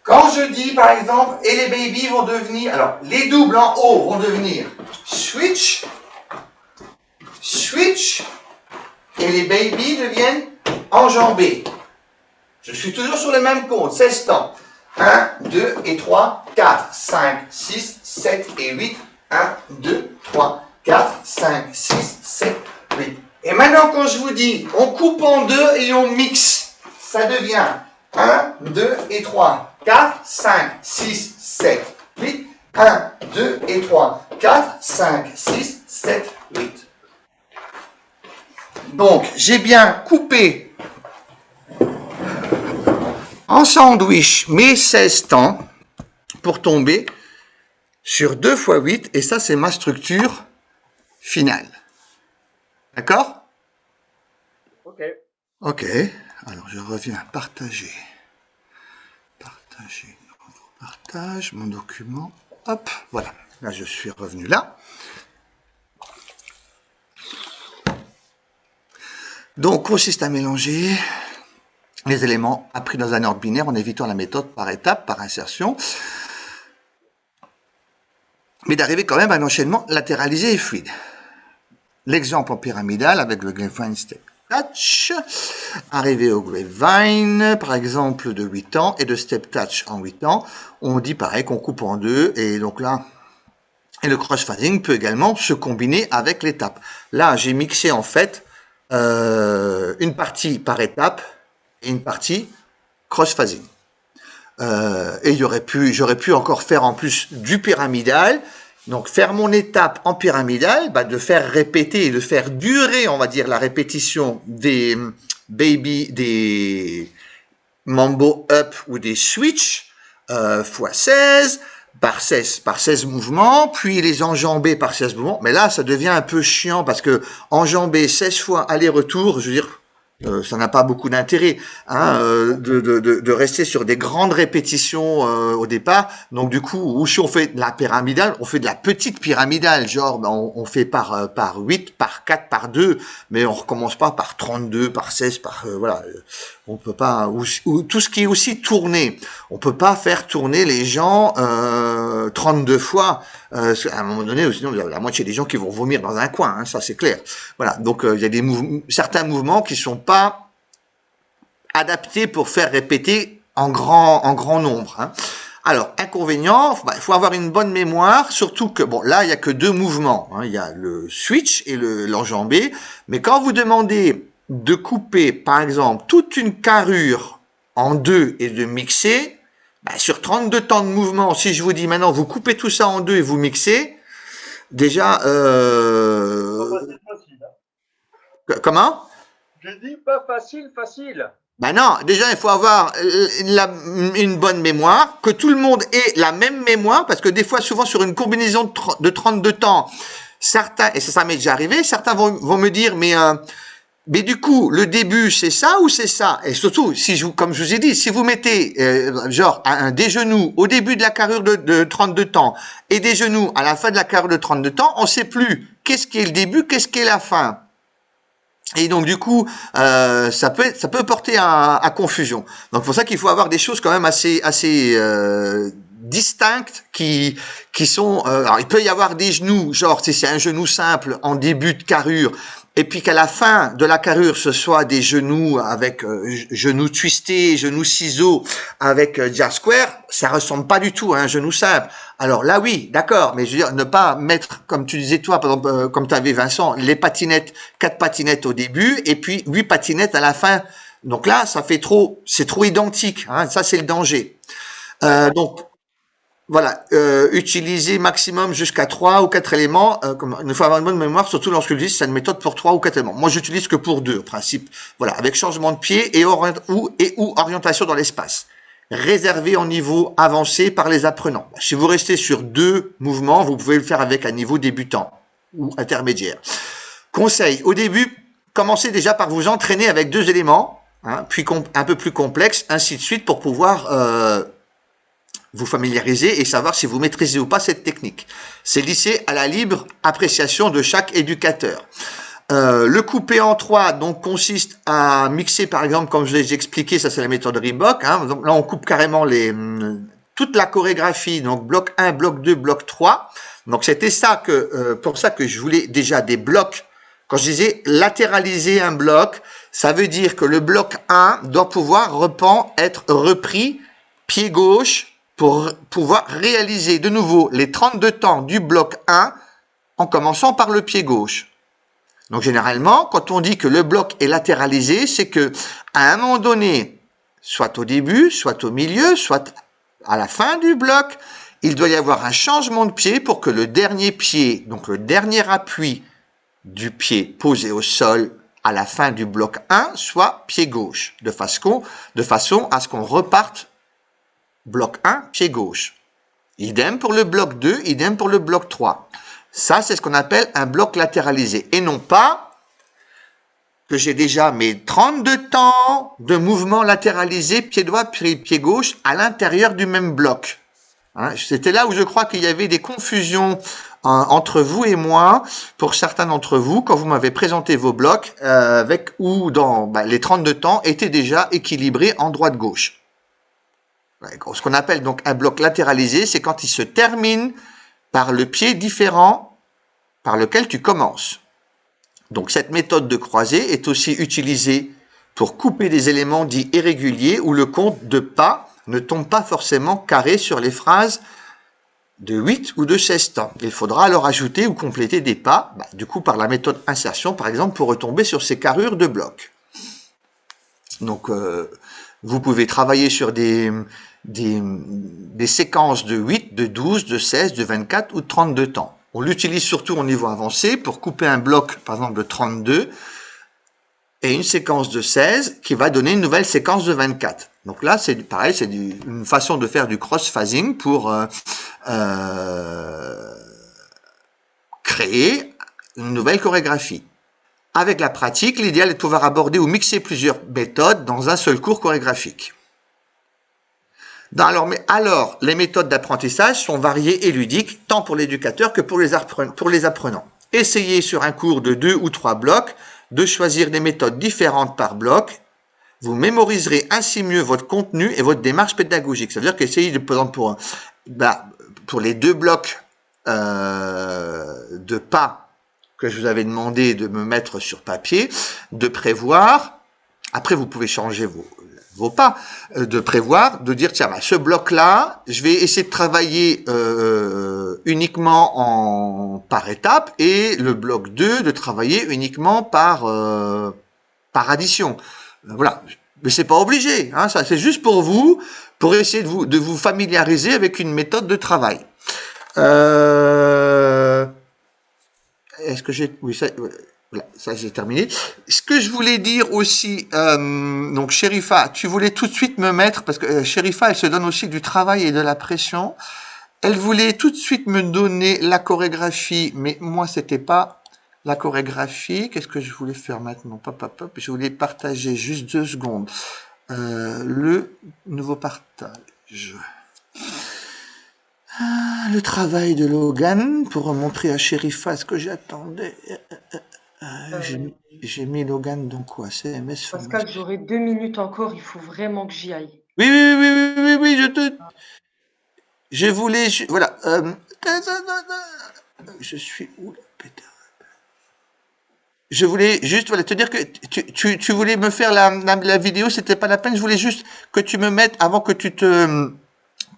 S2: Quand je dis, par exemple, et les baby vont devenir, alors, les doubles en haut vont devenir switch, switch, et les baby deviennent enjambés. Je suis toujours sur le même compte, 16 temps. 1, 2 et 3, 4, 5, 6, 7 et 8. 1, 2, 3, 4, 5, 6, 7, 8. Et maintenant, quand je vous dis, on coupe en deux et on mixe, ça devient 1, 2 et 3, 4, 5, 6, 7, 8. 1, 2 et 3, 4, 5, 6, 7, 8. Donc, j'ai bien coupé en sandwich mes 16 temps pour tomber sur 2 fois 8, et ça, c'est ma structure finale. D'accord?
S3: Ok.
S2: Ok. Alors, je reviens à partager. Partager. Partage mon document. Hop, voilà. Là, je suis revenu là. Donc, consiste à mélanger les éléments appris dans un ordre binaire en évitant la méthode par étapes, par insertion, mais d'arriver quand même à un enchaînement latéralisé et fluide. L'exemple en pyramidal avec le grapevine step touch, arrivé au grapevine, par exemple de 8 ans, et de step touch en 8 ans, on dit pareil qu'on coupe en deux, et donc là, et le cross-phasing peut également se combiner avec l'étape. Là, j'ai mixé en fait une partie par étape et une partie cross-phasing. Et j'aurais pu encore faire en plus du pyramidal. Donc faire mon étape en pyramidal, de faire répéter et de faire durer, on va dire, la répétition des des mambo up ou des switch fois 16 par 16 mouvements, puis les enjamber par 16 mouvements. Mais là, ça devient un peu chiant parce que enjamber 16 fois aller-retour, je veux dire, ça n'a pas beaucoup d'intérêt de rester sur des grandes répétitions au départ. Donc du coup, ou si on fait de la pyramidale, on fait de la petite pyramidale, genre on fait par 8, par 4, par 2, mais on recommence pas par 32, par 16, voilà. On peut pas, ou tout ce qui est aussi tourné. On peut pas faire tourner les gens 32 fois. À un moment donné, sinon la moitié des gens qui vont vomir dans un coin, ça c'est clair. Voilà, donc il y a certains mouvements qui sont pas adaptés pour faire répéter en grand nombre. Alors, inconvénient, il faut avoir une bonne mémoire, surtout que, bon, là, il y a que deux mouvements. Il y a le switch et l'enjambé. Mais quand vous demandez de couper, par exemple, toute une carrure en deux et de mixer, sur 32 temps de mouvement, si je vous dis maintenant, vous coupez tout ça en deux et vous mixez, déjà...
S3: C'est facile.
S2: Comment?
S3: Je dis pas facile.
S2: Non, déjà, il faut avoir une bonne mémoire, que tout le monde ait la même mémoire, parce que des fois, souvent, sur une combinaison de 32 temps, certains, et ça m'est déjà arrivé, certains vont me dire, mais du coup, le début, c'est ça ou c'est ça? Et surtout, comme je vous ai dit, si vous mettez des genoux au début de la carrure de 32 temps et des genoux à la fin de la carrure de 32 temps, on sait plus qu'est-ce qui est le début, qu'est-ce qui est la fin. Et donc du coup, ça peut porter à confusion. Donc c'est pour ça qu'il faut avoir des choses quand même assez distinctes qui sont. Alors il peut y avoir des genoux, genre si c'est un genou simple en début de carrure, et puis qu'à la fin de la carrure ce soit des genoux avec genoux twistés, genoux ciseaux avec jazz square, ça ressemble pas du tout à un genou simple. Alors là oui, d'accord, mais je veux dire ne pas mettre comme tu disais toi, par exemple comme tu avais Vincent, les patinettes, 4 patinettes au début et puis 8 patinettes à la fin. Donc là, c'est trop identique, ça c'est le danger. Donc voilà, utiliser maximum jusqu'à 3 ou 4 éléments. Il faut avoir une bonne mémoire, surtout lorsque j'utilise c'est une méthode pour 3 ou 4 éléments. Moi, j'utilise que pour 2, en principe. Voilà, avec changement de pied et ou orientation dans l'espace. Réservé en niveau avancé par les apprenants. Si vous restez sur 2 mouvements, vous pouvez le faire avec un niveau débutant ou intermédiaire. Conseil, au début, commencez déjà par vous entraîner avec 2 éléments, puis un peu plus complexes, ainsi de suite, pour pouvoir vous familiariser et savoir si vous maîtrisez ou pas cette technique. C'est laissé à la libre appréciation de chaque éducateur. Le couper en 3 donc consiste à mixer par exemple comme je l'ai expliqué, ça c'est la méthode Reebok. Donc là on coupe carrément toute la chorégraphie, donc bloc 1, bloc 2, bloc 3. Donc c'était ça pour ça que je voulais déjà des blocs. Quand je disais latéraliser un bloc, ça veut dire que le bloc 1 doit pouvoir être repris pied gauche pour pouvoir réaliser de nouveau les 32 temps du bloc 1 en commençant par le pied gauche. Donc généralement, quand on dit que le bloc est latéralisé, c'est que à un moment donné, soit au début, soit au milieu, soit à la fin du bloc, il doit y avoir un changement de pied pour que le dernier pied, donc le dernier appui du pied posé au sol à la fin du bloc 1, soit pied gauche, de façon à ce qu'on reparte bloc 1, pied gauche. Idem pour le bloc 2, idem pour le bloc 3. Ça, c'est ce qu'on appelle un bloc latéralisé. Et non pas que j'ai déjà mes 32 temps de mouvement latéralisé, pied droit, pied gauche, à l'intérieur du même bloc. C'était là où je crois qu'il y avait des confusions entre vous et moi, pour certains d'entre vous, quand vous m'avez présenté vos blocs, avec ou dans les 32 temps étaient déjà équilibrés en droite-gauche. Ce qu'on appelle donc un bloc latéralisé, c'est quand il se termine par le pied différent par lequel tu commences. Donc cette méthode de croisée est aussi utilisée pour couper des éléments dits irréguliers où le compte de pas ne tombe pas forcément carré sur les phrases de 8 ou de 16 temps. Il faudra alors ajouter ou compléter des pas, du coup par la méthode insertion par exemple, pour retomber sur ces carrures de blocs. Donc vous pouvez travailler sur des séquences de 8, de 12, de 16, de 24 ou de 32 temps. On l'utilise surtout au niveau avancé pour couper un bloc par exemple de 32 et une séquence de 16 qui va donner une nouvelle séquence de 24. Donc là, c'est pareil, c'est une façon de faire du cross-phasing pour créer une nouvelle chorégraphie. Avec la pratique, l'idéal est de pouvoir aborder ou mixer plusieurs méthodes dans un seul cours chorégraphique. Alors, les méthodes d'apprentissage sont variées et ludiques, tant pour l'éducateur que pour les apprenants. Essayez sur un cours de 2 ou 3 blocs de choisir des méthodes différentes par bloc. Vous mémoriserez ainsi mieux votre contenu et votre démarche pédagogique. Ça veut dire qu'essayez, par exemple, pour les 2 blocs de pas que je vous avais demandé de me mettre sur papier, de prévoir, après vous pouvez changer vos pas, de prévoir, de dire tiens, ce bloc-là, je vais essayer de travailler uniquement par étape et le bloc 2 de travailler uniquement par addition. Voilà, mais c'est pas obligé, hein, ça c'est juste pour vous, pour essayer de vous familiariser avec une méthode de travail. Est-ce que j'ai... Oui, ça... Voilà, ça j'ai terminé. Ce que je voulais dire aussi, donc Sherifa, tu voulais tout de suite me mettre, parce que Sherifa, elle se donne aussi du travail et de la pression. Elle voulait tout de suite me donner la chorégraphie, mais moi c'était pas la chorégraphie. Qu'est-ce que je voulais faire maintenant? Je voulais partager juste 2 secondes. Le nouveau partage. Le travail de Logan pour montrer à Sherifa ce que j'attendais. J'ai mis Logan dans quoi? CMS
S1: Pascal, j'aurai 2 minutes encore, il faut vraiment que j'y aille.
S2: Oui, je voulais... Voilà. Je suis où, là, pétard? Je voulais juste te dire que tu voulais me faire la vidéo, c'était pas la peine, je voulais juste que tu me mettes, avant que tu te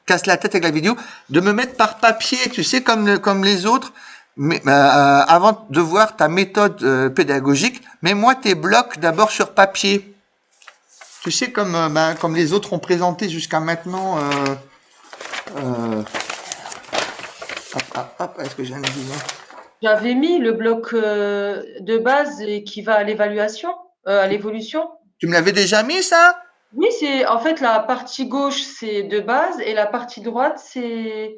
S2: casses la tête avec la vidéo, de me mettre par papier, tu sais, comme les autres, mais avant de voir ta méthode pédagogique, mets-moi tes blocs d'abord sur papier. Tu sais, comme les autres ont présenté jusqu'à maintenant. Est-ce que j'ai un exemple?
S1: J'avais mis le bloc de base qui va à l'évaluation, à l'évolution.
S2: Tu me l'avais déjà mis, ça?
S1: Oui, c'est en fait la partie gauche, c'est de base, et la partie droite, c'est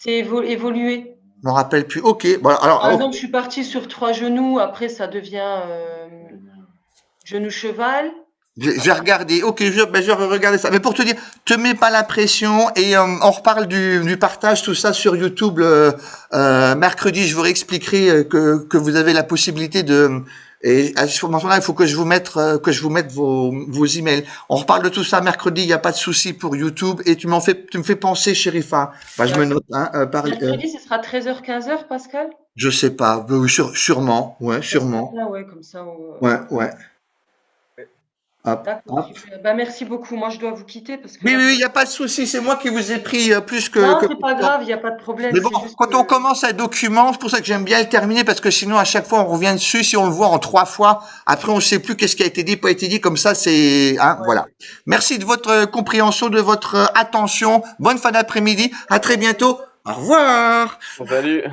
S1: évolué.
S2: Je me rappelle plus. Ok. Bon, alors,
S1: Par exemple, je suis partie sur 3 genoux, après ça devient genou cheval.
S2: J'ai regardé. Ok, je vais regarder ça. Mais pour te dire, te mets pas la pression et on reparle du partage, tout ça sur YouTube mercredi. Je vous réexpliquerai que vous avez la possibilité de. Et à ce moment-là, il faut que je vous mette vos emails. On reparle de tout ça mercredi. Il n'y a pas de souci pour YouTube. Et tu me fais penser, Sherifa. Je me note.
S1: Mercredi, ce sera 13h-15h, Pascal?
S2: Je sais pas. Sûrement. Ouais, sûrement.
S1: Ah ouais, comme ça.
S2: Ouais.
S1: D'accord. Merci beaucoup. Moi, je dois vous quitter parce que.
S2: Oui, il n'y a pas de souci. C'est moi qui vous ai pris plus que.
S1: Non, c'est pas grave. Il n'y a pas de problème.
S2: Mais bon, quand on commence un document, c'est pour ça que j'aime bien le terminer parce que sinon à chaque fois on revient dessus. Si on le voit en 3 fois, après on ne sait plus qu'est-ce qui a été dit, pas été dit. Comme ça, c'est. Voilà. Merci de votre compréhension, de votre attention. Bonne fin d'après-midi. À très bientôt. Au revoir.
S6: Salut.